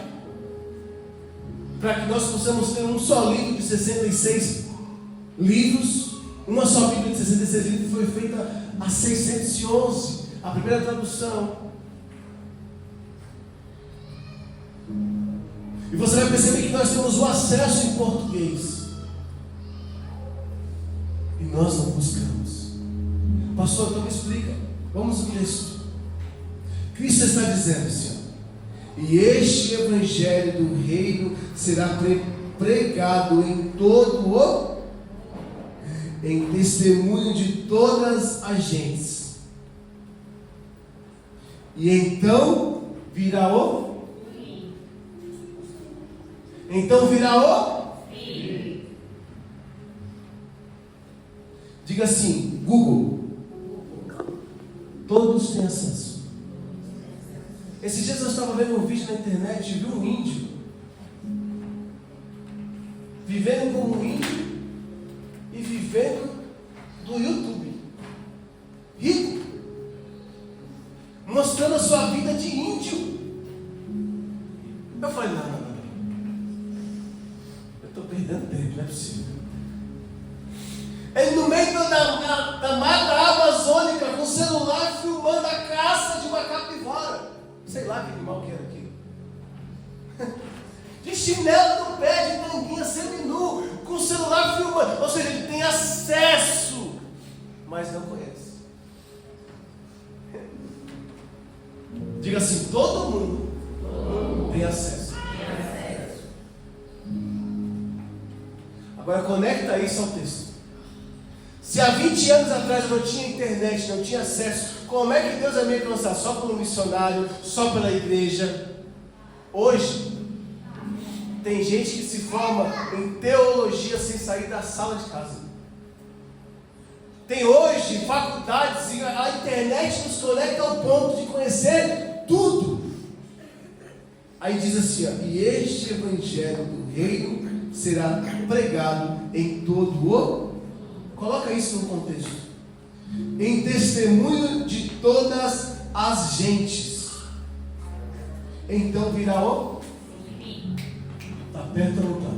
para que nós possamos ter um só livro de 66 livros. Uma só Bíblia de 66 livros foi feita a 611, a primeira tradução. E você vai perceber que nós temos o acesso em português. E nós não buscamos. Pastor, então me explica. Vamos no texto. Cristo está dizendo assim, ó, e este evangelho do reino será pregado em em testemunho de todas as gentes. E então virá diga assim, Google. Todos têm acesso. Esses dias eu estava vendo um vídeo na internet e vi um índio vivendo como um índio e vivendo do YouTube, rico, mostrando a sua vida de índio. Eu falei, não, eu estou perdendo tempo, não é possível. Ele no meio da mata amazônica, com o celular filmando a caça de uma capivara. Sei lá que animal que era aquilo. De chinelo no pé, de tanguinha, seminu, com o celular filmando. Ou seja, ele tem acesso, mas não conhece. Diga assim, todo mundo tem acesso. Agora conecta isso ao texto. Se há 20 anos atrás eu não tinha internet, não tinha acesso, como é que Deus ia me alcançar? Só pelo missionário, só pela igreja? Hoje, tem gente que se forma em teologia sem sair da sala de casa. Tem hoje faculdades e a internet nos conecta ao ponto de conhecer tudo. Aí diz assim, ó, e este evangelho do reino será pregado em todo o... Coloca isso no contexto. Em testemunho de todas as gentes. Então virá o... Está perto ou não está?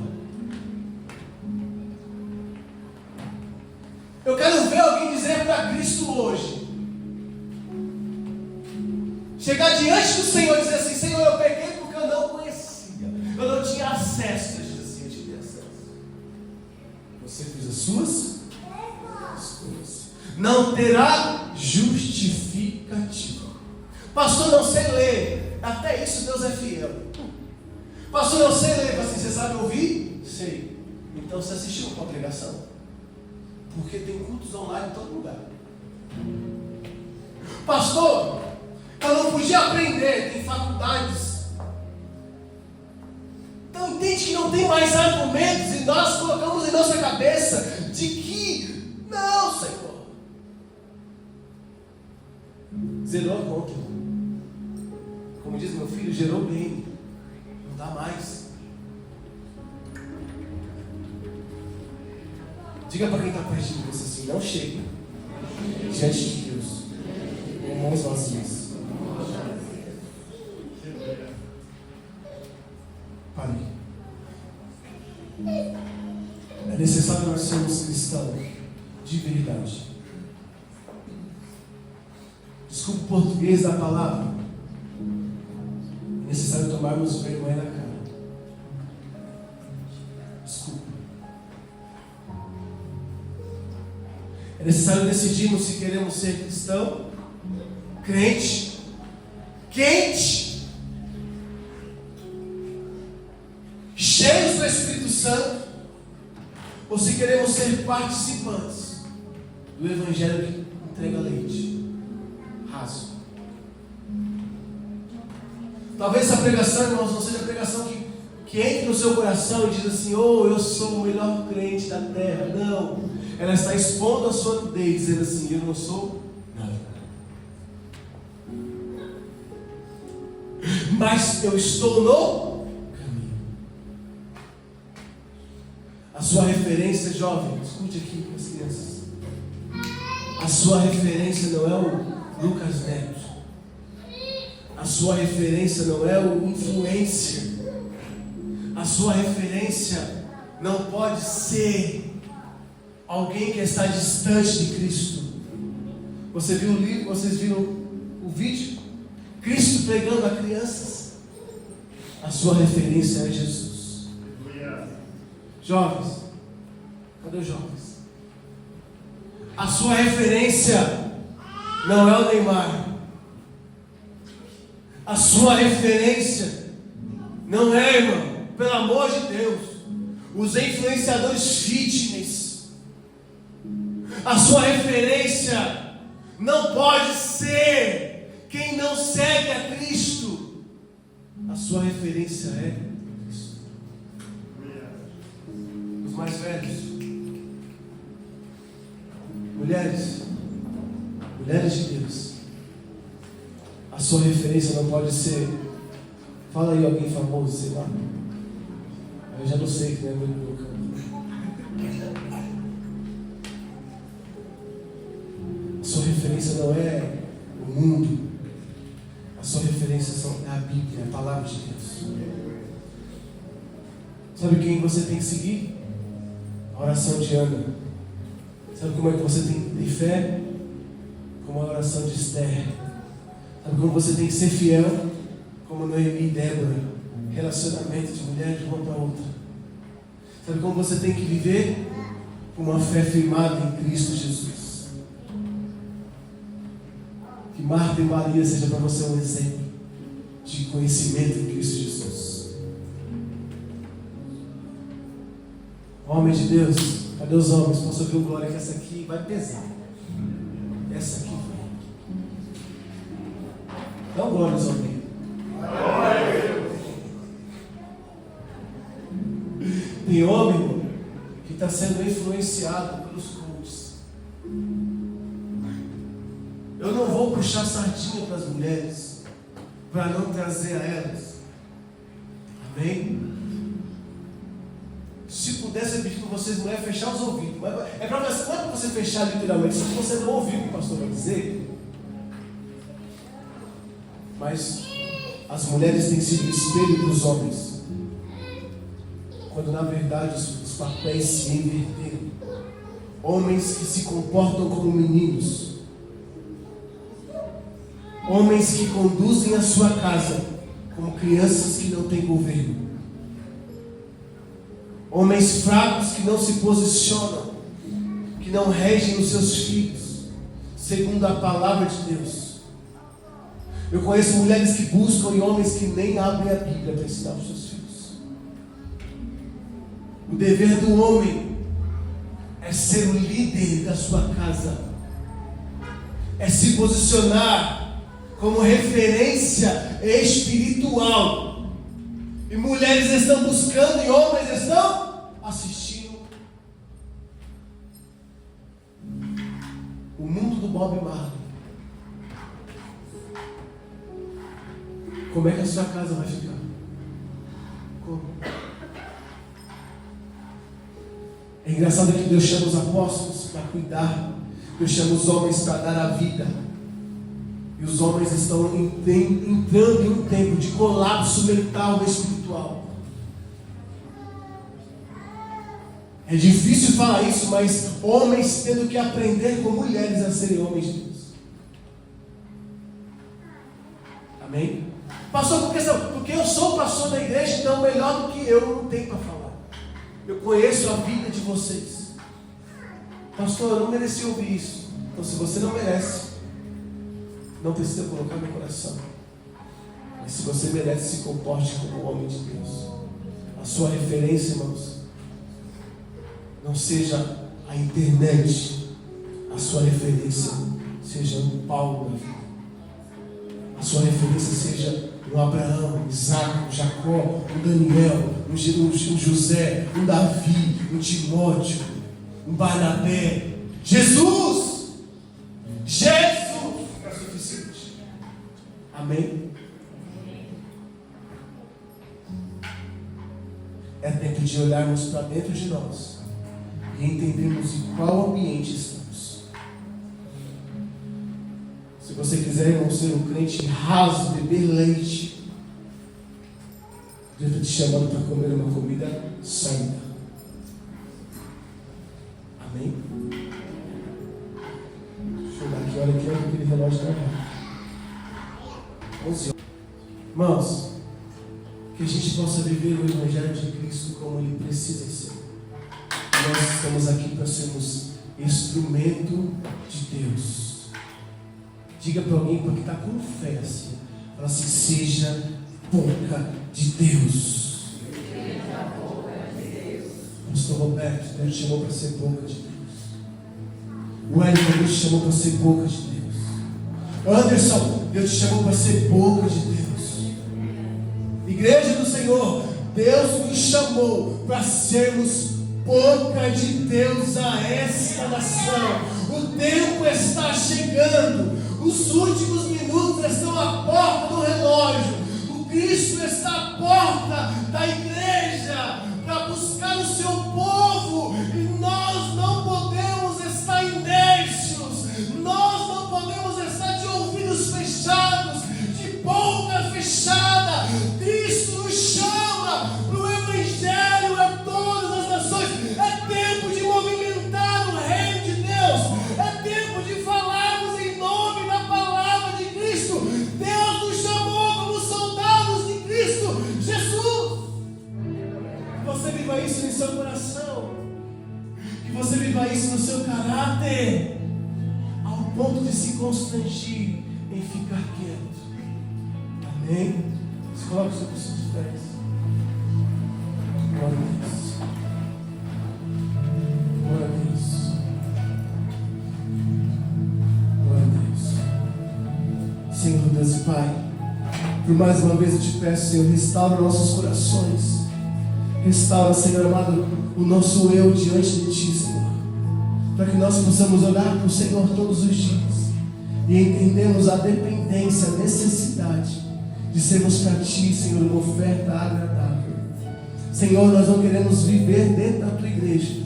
Eu quero ver alguém dizer para Cristo hoje. Chegar diante do Senhor e dizer assim, Senhor, eu peguei porque eu não conhecia. Eu não tinha acesso. Ele diz assim, eu tive acesso. Você fez as suas? Não terá justificativa. Pastor, não sei ler. Até isso Deus é fiel. Pastor, não sei ler. Assim, você sabe ouvir? Sei. Então você assistiu uma pregação. Porque tem cultos online em todo lugar. Pastor, eu não podia aprender. Tem faculdades. Então entende que não tem mais argumentos. E nós colocamos em nossa cabeça de que não, Senhor. Zerou a conta. Como diz meu filho, gerou bem. Não dá mais. Diga para quem está perto de você assim, não chega diante de Deus com mãos vazias. Pare. É necessário nós sermos cristãos de verdade. Desculpa o português da palavra. É necessário tomarmos vergonha na cara. Desculpa. É necessário decidirmos se queremos ser cristão, crente, quente, cheios do Espírito Santo, ou se queremos ser participantes do Evangelho que entrega leite. Raso. Talvez essa pregação, irmãos, não seja a pregação que entre no seu coração e diz assim, oh, eu sou o melhor crente da terra. Não. Ela está expondo a sua nudez, dizendo assim, eu não sou nada. Mas eu estou no caminho. A sua referência, jovem, escute aqui com as crianças. A sua referência não é o Lucas Neto. A sua referência não é o influencer. A sua referência não pode ser alguém que está distante de Cristo. Você viu o livro? Vocês viram o vídeo? Cristo pregando a crianças. A sua referência é Jesus. Jovens, cadê os jovens? A sua referência não é o Neymar. A sua referência não é, irmão, pelo amor de Deus, os influenciadores fitness. A sua referência não pode ser quem não segue a Cristo. A sua referência é Cristo. Os mais velhos, mulheres de Deus, a sua referência não pode ser, fala aí alguém famoso, sei lá, eu já não sei que não é muito colocando. A sua referência não é o mundo, a sua referência é a Bíblia, a palavra de Deus. Sabe quem você tem que seguir? A oração de Ana. Sabe como é que você tem que ter fé? Como a oração de Esther. Sabe como você tem que ser fiel? Como Noemi e Débora. Relacionamento de mulher de uma para outra. Sabe como você tem que viver? Com uma fé firmada em Cristo Jesus. Que Marta e Maria seja para você um exemplo de conhecimento em Cristo Jesus. Homem de Deus, cadê os homens? Posso ouvir um glória que essa aqui vai pesar. Essa aqui vai. Dá um glória aos homens. Tem homem, irmão, que está sendo influenciado pelos cultos. Eu não vou puxar sardinha para as mulheres, para não trazer a elas. Amém? Se pudesse, eu pedir para vocês, mulheres, fechar os ouvidos. Mas não é para você fechar literalmente, se você não ouvir o que o pastor vai dizer. Mas as mulheres têm sido espelho para os homens. Quando na verdade os papéis se inverteram. Homens que se comportam como meninos. Homens que conduzem a sua casa como crianças que não têm governo. Homens fracos que não se posicionam, que não regem os seus filhos, segundo a palavra de Deus. Eu conheço mulheres que buscam e homens que nem abrem a Bíblia para ensinar os seus filhos. O dever do homem é ser o líder da sua casa, é se posicionar como referência espiritual. E mulheres estão buscando e homens estão assistindo. O mundo do Bob Marley. Como é que a sua casa vai ficar? Como? É engraçado que Deus chama os apóstolos para cuidar. Deus chama os homens para dar a vida. E os homens estão entrando em um tempo de colapso mental e espiritual. É difícil falar isso, mas homens tendo que aprender com mulheres a serem homens de Deus. Amém? Pastor, porque eu sou pastor da igreja, então melhor do que eu não tenho para falar. Eu conheço a vida de vocês. Pastor, eu não mereci ouvir isso. Então, se você não merece, não precisa colocar no coração. Mas se você merece, se comporte como homem de Deus. A sua referência, irmãos, não seja a internet. A sua referência seja um Paulo da vida. A sua referência seja um Abraão, um Isaac, um Jacó, um Daniel, um José, um Davi, um Timóteo, um Barnabé. Jesus é suficiente. Amém? É tempo de olharmos para dentro de nós e entendermos em qual ambiente estamos. Se você quiser, irmão, ser um crente raso, beber leite, Deus está te chamando para comer uma comida sólida. Amém? Deixa eu dar aqui, olha aqui, olha aquele relógio da manhã. 11 horas. Irmãos, que a gente possa viver o Evangelho de Cristo como ele precisa ser. Nós estamos aqui para sermos instrumento de Deus. Diga para alguém, porque está com fé assim: Fala assim: seja boca de Deus. Pastor Roberto, Deus te chamou para ser boca de Deus. O Wellington, Deus te chamou para ser boca de Deus. Anderson, Deus te chamou para ser boca de Deus. Igreja do Senhor, Deus nos chamou para sermos boca de Deus a esta nação. O tempo está chegando. Os últimos minutos estão à porta do relógio. O Cristo está à porta da igreja para buscar o seu povo. E nós não podemos estar inércios. Nós não podemos estar de ouvidos fechados, de boca fechada. Cristo nos chama para o Evangelho a todas as nações. É tempo de movimentar o reino de Deus. É tempo de falarmos em nome da palavra de Cristo. Deus nos chamou como soldados de Cristo Jesus. Que você viva isso em seu coração. Que você viva isso no seu caráter, ao ponto de se constrangir em ficar quieto. Amém? Se coloque sobre os seus pés. Glória a Deus. Glória a Deus. Glória a Deus. Senhor Deus e Pai, por mais uma vez eu te peço, Senhor, restaura nossos corações. Restaura, Senhor amado, o nosso eu diante de Ti, Senhor. Para que nós possamos olhar para o Senhor todos os dias e entendemos a dependência, a necessidade de sermos para Ti, Senhor, uma oferta agradável. Senhor, nós não queremos viver dentro da Tua igreja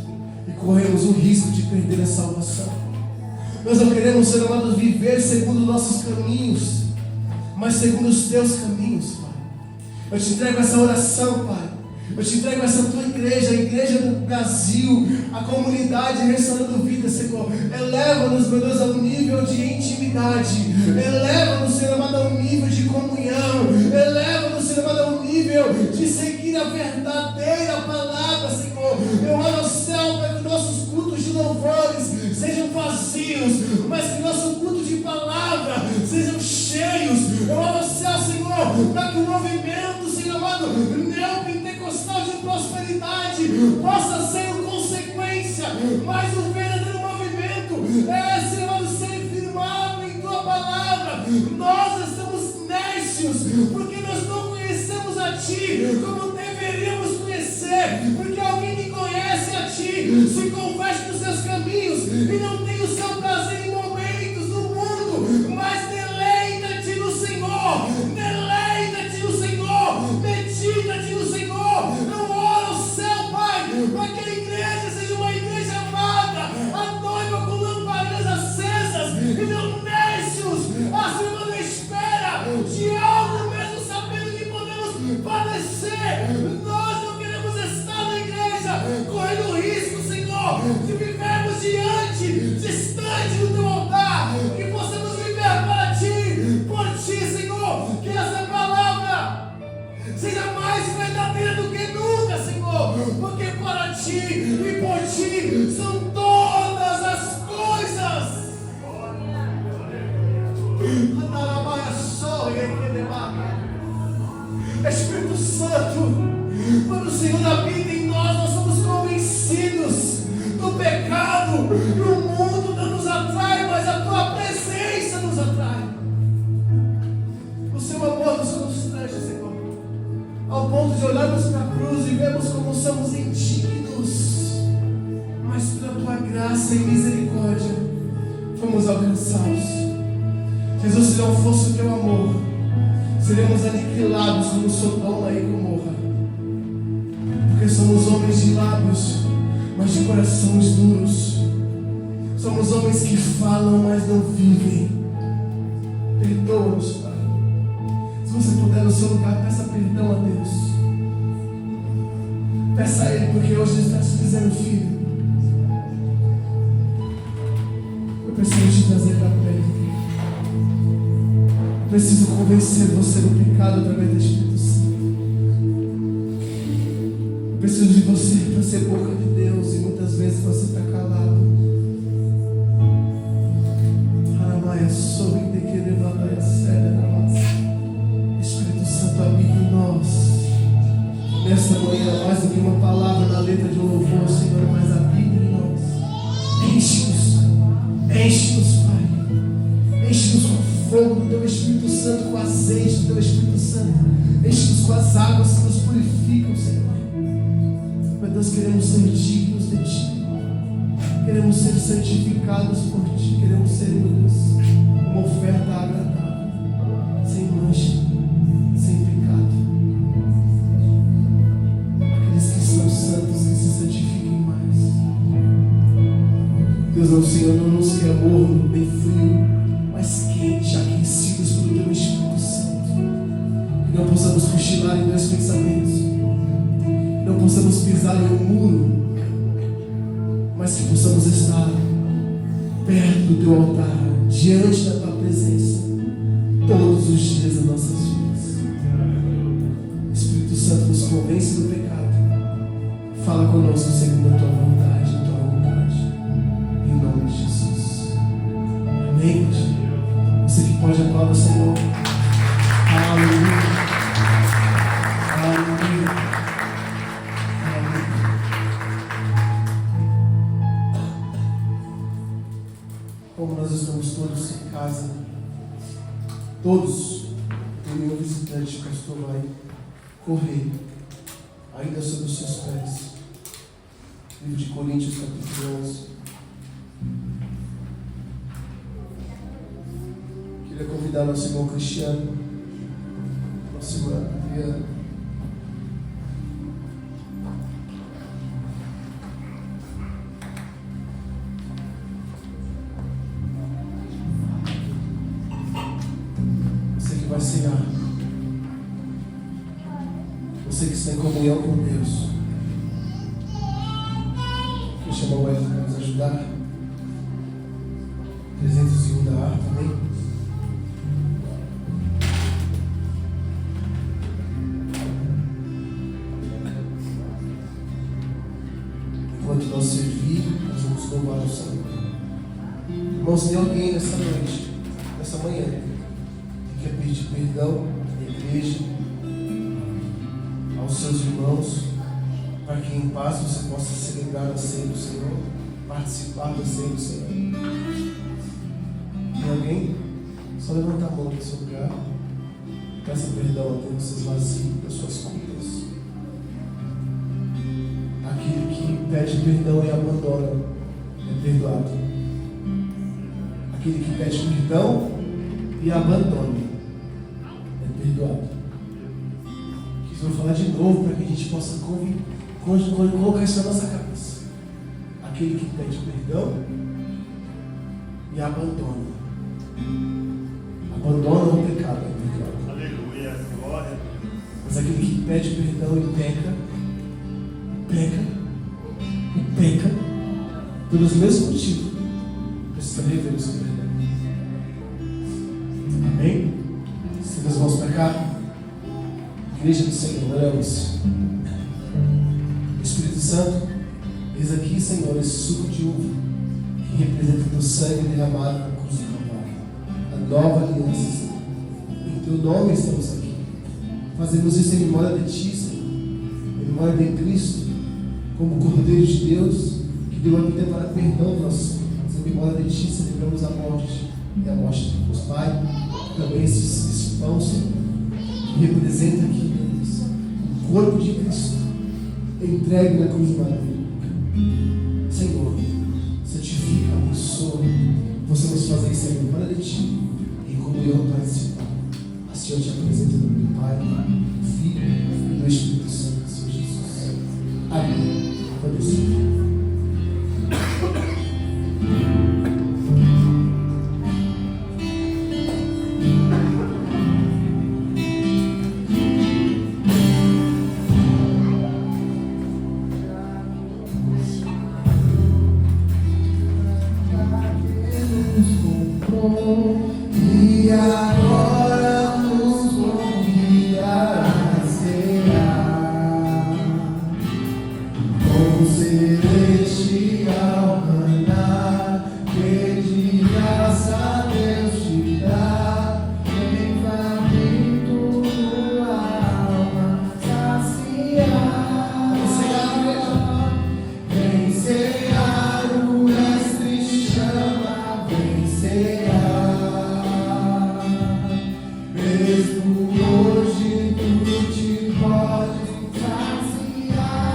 e corremos o risco de perder a salvação. Nós não queremos, Senhor amado, viver segundo nossos caminhos, mas segundo os Teus caminhos, Pai. Eu te entrego essa oração, Pai. Eu te entrego essa Tua igreja, a igreja do Brasil, a comunidade Restaurando Vida, Senhor. Eleva-nos, meu Deus, a um nível de intimidade. Eleva-nos, Senhor amado, a um nível de comunhão. Eleva-nos, Senhor amado, a um nível de seguir a verdadeira palavra, Senhor. Eu oro ao céu para que nossos cultos de louvores sejam vazios, mas que nosso culto de palavra sejam cheios. Eu oro ao céu, Senhor, para que o movimento, Senhor amado, neopentecostal de prosperidade possa ser uma consequência, mas o verdadeiro movimento é, Senhor amado, ser firmado em Tua palavra. Nós estamos nécios, porque nós não conhecemos a Ti como deveríamos conhecer, porque alguém que conhece a Ti se converte nos seus caminhos e não tem o seu prazer em momentos no mundo, mas deleita-te no Senhor, deleita-te no Senhor, medita-te no Senhor. Eu oro ao céu, Pai, para que a igreja seja uma igreja amada, a noiva com lamparinas acesas e não nécios, acima da espera de algo, mesmo sabendo que podemos padecer. Nós não queremos estar na igreja correndo risco, Senhor, de vivermos distante do Teu altar, que possamos viver para Ti, por Ti, Senhor, que essa palavra seja mais verdadeira do que nunca, Senhor, porque para Ti e por Ti são todas as coisas. Espírito Santo, quando o Senhor habita em nós, nós somos convencidos do pecado, e o mundo não nos atrai, mas a Tua presença nos atrai. O Seu amor nos constrange, Senhor, ao ponto de olharmos para a cruz e vermos como somos indignos, mas pela Tua graça e misericórdia fomos alcançados. Jesus, se não fosse o Teu amor, seremos aniquilados como Sodoma e Gomorra, porque somos homens de lábios, mas de corações duros. Somos homens que falam, mas não vivem. Perdoa-nos, Pai. Se você puder no seu lugar, peça perdão a Deus. Peça a Ele, porque hoje Ele está te dizendo: filho, eu preciso te trazer para perto. Eu preciso convencer você do pecado através do Espírito Santo. Eu preciso de você para ser boca de Deus, e muitas vezes você está calado. Aramaia, sorri de que levanta a séria na massa. Deus, queremos ser dignos de Ti. Queremos ser santificados por Ti. Queremos ser, meu Deus, uma oferta agradável, sem mancha, sem pecado. Aqueles que são santos, que se santifiquem mais. Deus, o Senhor não nos quer morno, bem frio, mas quente, aquecidos pelo Teu Espírito Santo. Que não possamos cochilar em meus pensamentos, não possamos pisar em um muro, mas que possamos estar perto do Teu altar, diante da Tua presença, todos os dias das nossas vidas. Espírito Santo, nos convence do pecado. Fala conosco segundo a Tua vontade, em nome de Jesus. Amém. Você que pode aplaudir o Senhor. Aleluia. Aleluia. Como nós estamos todos em casa, todos, nenhum visitante, pastor, vai correr ainda sobre os seus pés. Livro de Coríntios, capítulo 11. Queria convidar nosso irmão Cristiano, nossa irmã Adriana. Vai cear. Você que está em comunhão com Deus. Quem chamou o Wesley para nos ajudar? 301 da arte também. Enquanto nós servir, nós vamos louvar o Senhor. Irmãos, tem alguém nessa noite, nessa manhã, quer pedir perdão à igreja, aos seus irmãos, para que em paz você possa celebrar a ceia do Senhor, participar da ceia do Senhor. Tem alguém? Só levanta a mão no seu lugar. Peça perdão a Deus, se esvazie das suas culpas. Aquele que pede perdão e abandona é perdoado. Aquele que pede perdão e abandona perdoado. Que eu vou falar de novo para que a gente possa colocar isso na nossa cabeça. Aquele que pede perdão e abandona. Abandona o pecado, é perdoado. Aleluia, glória. Mas aquele que pede perdão e peca pelos mesmos motivos, precisa rever o seu perdão. Amém? Estenda as mãos para cá. Igreja do Senhor, oramos. Espírito Santo, eis aqui, Senhor, esse suco de uva que representa o Teu sangue derramado na cruz do Calvário, a nova aliança, Senhor. Em Teu nome estamos aqui. Fazemos isso em memória de Ti, Senhor, em memória de Cristo, como Cordeiro de Deus que deu a vida para perdão dos nossos pecados. Em memória de Ti celebramos a morte e a morte de Deus, Pai. Também esse pão, Senhor, que representa aqui, Deus, o corpo de Cristo entregue na cruz do Madeira. Senhor, santifica, abençoa. Possamos fazer isso em memória de Ti e em comunhão participar. Assim eu te apresento no nome do Pai, do Filho e do Espírito Santo, Senhor Jesus. Amém. Abençoe. E agora nos convida a cear com celestial maná que de graça Deus te dá, em faminto a alma saciar. Vem cear, o Mestre chama, vem cear. Mesmo hoje tu te pode saciar.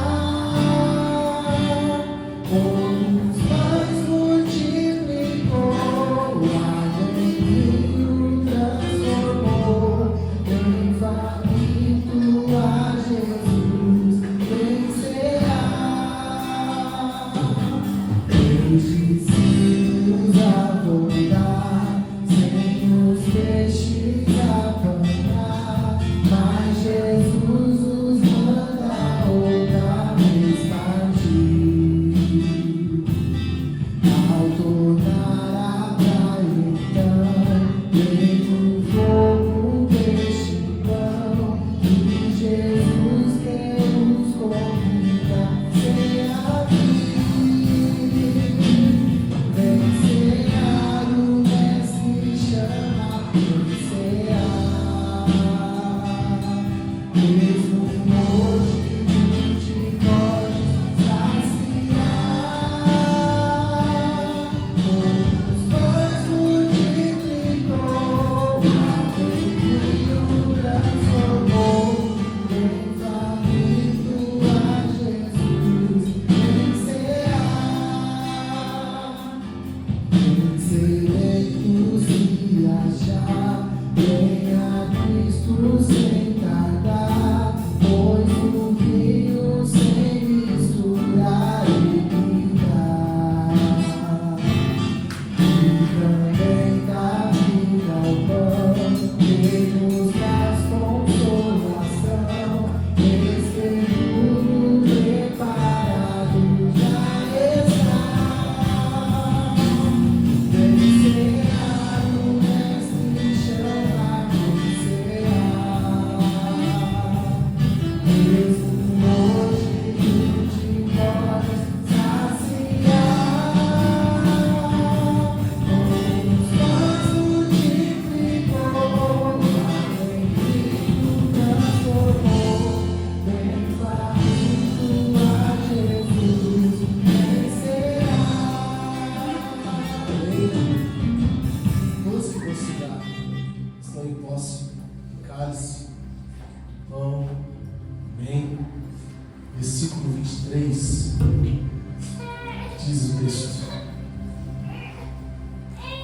diz o texto.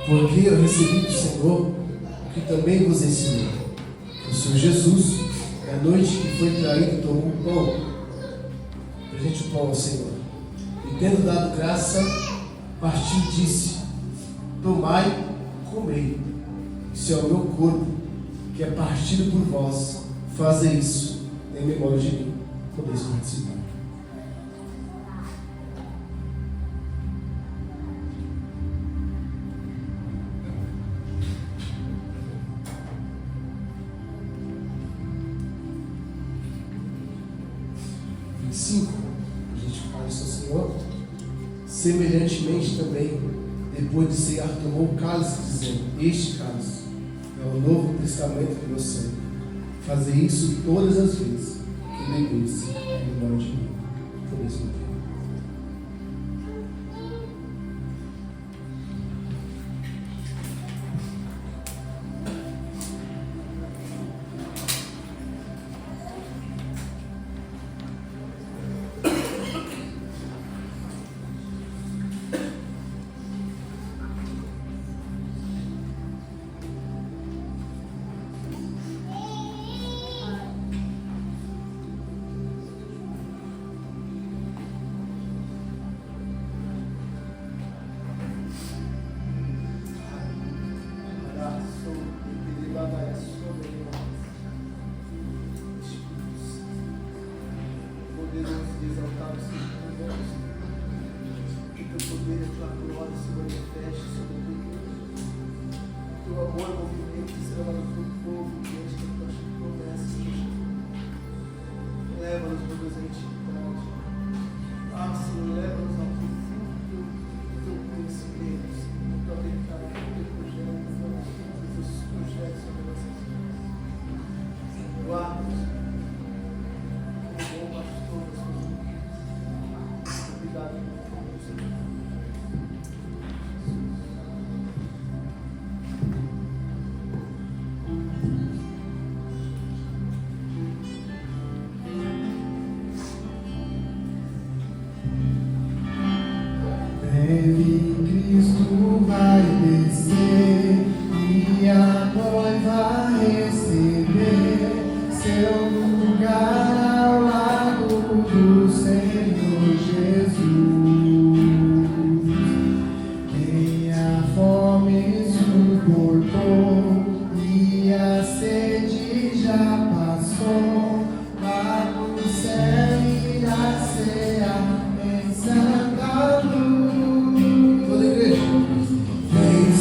Porque eu recebi do Senhor o que também vos ensinei. O Senhor Jesus, na noite que foi traído, tomou o pão, presente o pão ao Senhor. E tendo dado graça, partiu e disse: tomai, comei, isso é o meu corpo, que é partido por vós, fazei isso em memória de mim. Podeis participar. A gente fala isso ao Senhor. Semelhantemente também, depois de cear, tomou o cálice, dizendo: este cálice é o novo testamento do meu sangue. Fazei isso todas as vezes que bebeis em memória de mim. Por isso mesmo. Cristo vai descer e a noiva receber seu lugar ao lado do Senhor Jesus. Quem a fome suportou e a sede já passou, lá no céu irá ser em santa luz. Vem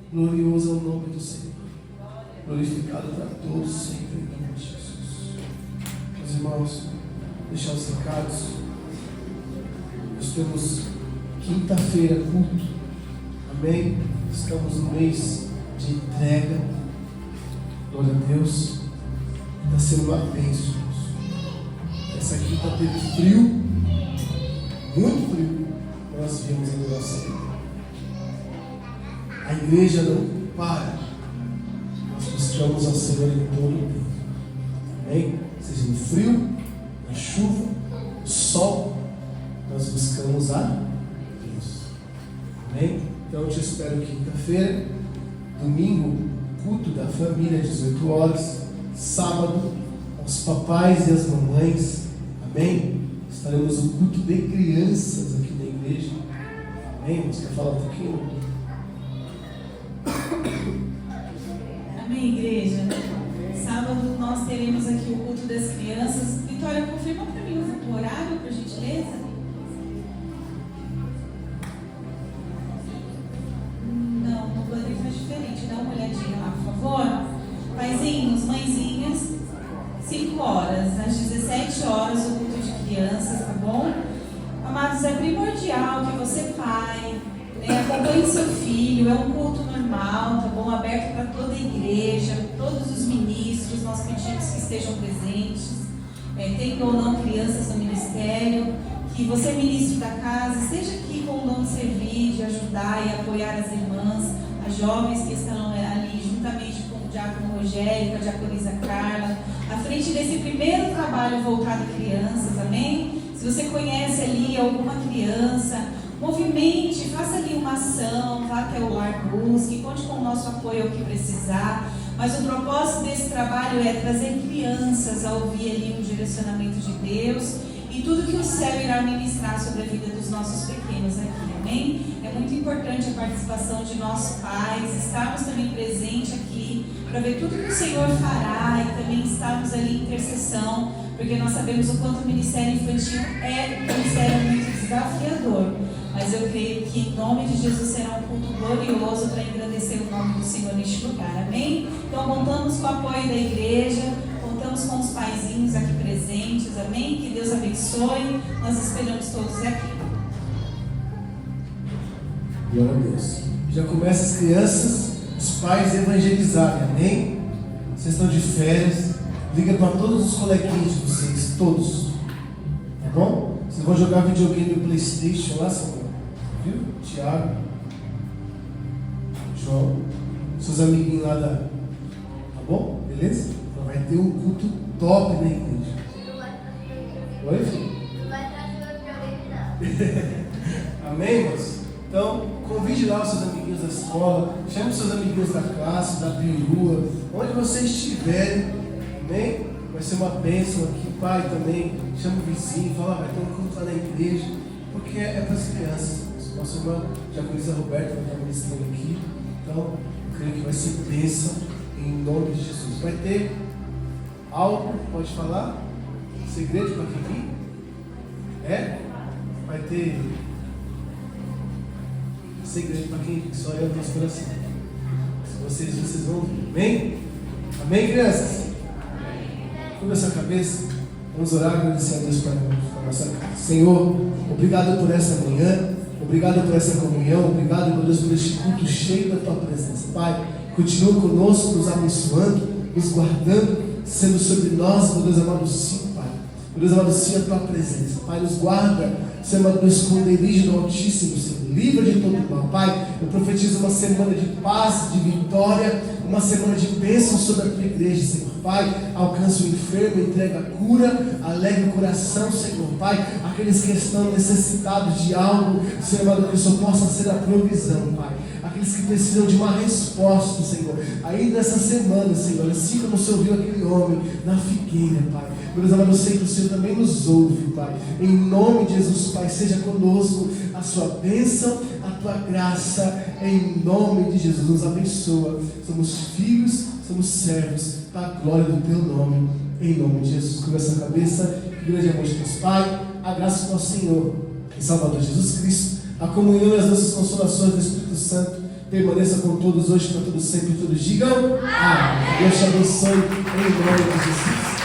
Glorioso é o nome do Senhor, glorificado para todos sempre, em nome de Jesus. Meus irmãos, deixar os recados. Nós temos quinta-feira culto, amém? Estamos no mês de entrega, glória a Deus. Está sendo uma bênção. Essa quinta teve frio, muito frio, nós viemos a nossa. A igreja não para. Nós buscamos ao Senhor em todo o tempo. Amém? Seja no frio, na chuva, no sol, nós buscamos a Deus. Amém? Então eu te espero quinta-feira, domingo, culto da família, 18 horas, sábado, aos papais e às mamães. Amém? Estaremos no culto de crianças aqui na igreja. Amém? Você quer falar um pouquinho? Amém, igreja? Sábado nós teremos aqui o culto das crianças. Vitória, confirma para mim o horário, por gentileza? Não, no banner faz diferente. Dá uma olhadinha lá, por favor. Paizinhos, mãezinhas, 5 horas. Às 17 horas o culto de crianças, tá bom? Amados, é primordial que você, pai, acompanhe seu filho. É um culto normal, tá bom? Aberto para toda a igreja, todos os ministros. Nós pedimos que estejam presentes, tendo ou não crianças no ministério, que você, ministro da casa, esteja aqui com o dom de servir, de ajudar e apoiar as irmãs, as jovens que estão ali juntamente com o diácono Rogério, com a diaconisa Carla, à frente desse primeiro trabalho voltado a crianças, amém? Se você conhece ali alguma criança, movimente, faça ali uma ação, vá até o lar, busque, conte com o nosso apoio ao que precisar. Mas o propósito desse trabalho é trazer crianças a ouvir ali um direcionamento de Deus e tudo que o céu irá ministrar sobre a vida dos nossos pequenos aqui, amém? É muito importante a participação de nossos pais, estarmos também presentes aqui para ver tudo que o Senhor fará e também estarmos ali em intercessão, porque nós sabemos o quanto o ministério infantil é um ministério muito desafiador. Mas eu creio que em nome de Jesus será um culto glorioso para engrandecer o nome do Senhor neste lugar, amém? Então contamos com o apoio da igreja, contamos com os paizinhos aqui presentes, amém? Que Deus abençoe, nós esperamos todos aqui. Glória a Deus. Já começa as crianças, os pais evangelizarem, amém? Vocês estão de férias, liga para todos os coleguinhas de vocês, todos, tá bom? Vocês vão jogar videogame no PlayStation lá, Samuel, viu? Tiago, João, seus amiguinhos lá da... Tá bom? Beleza? Então vai ter um culto top na igreja. Oi, filho? Não vai estar videogame não. Amém, irmãos? Então, convide lá os seus amiguinhos da escola, chame os seus amiguinhos da classe, da perua, onde vocês estiverem, amém? Vai ser uma bênção aqui, pai também, chama o vizinho, fala, vai ter um culto lá na igreja, porque é para as crianças. Nossa irmã Jaconisa Roberta vai estar ministrando aqui, então eu creio que vai ser bênção em nome de Jesus. Vai ter algo, pode falar? Segredo para quem vir? É? Vai ter segredo para quem só eu tenho coração. Se vocês vão vir. Amém? Amém, crianças? Curva essa cabeça. Vamos orar e agradecer a Deus para a nossa casa. Senhor, obrigado por essa manhã. Obrigado por essa comunhão. Obrigado, meu Deus, por este culto cheio da tua presença. Pai, continua conosco, nos abençoando, nos guardando, sendo sobre nós, meu Deus amado, sim, Pai. Meu Deus amado, sim, a tua presença. Pai, nos guarda, Senhor amado, no esconderijo do Altíssimo, Senhor. Livra de todo mal. Pai, eu profetizo uma semana de paz, de vitória, uma semana de bênção sobre a tua igreja, Senhor. Pai, alcança o enfermo, entrega a cura, alegra o coração, Senhor. Pai, aqueles que estão necessitados de algo, Senhor amado, que isso possa ser a provisão, Pai. aqueles que precisam de uma resposta, Senhor. Aí nessa semana, Senhor, assim como o Senhor viu aquele homem na figueira, Pai. Meu Deus amado, eu sei que o Senhor também nos ouve, Pai. Em nome de Jesus, Pai, seja conosco a sua bênção, a tua graça, em nome de Jesus. Nos abençoa. Somos filhos, somos servos, para a glória do teu nome, em nome de Jesus. Com essa cabeça, grande amor de Deus, Pai, a graça do nosso Senhor e Salvador Jesus Cristo, a comunhão e as nossas consolações do Espírito Santo permaneça com todos hoje, para todos sempre, todos digam amém. Deus te abençoe em nome de Jesus.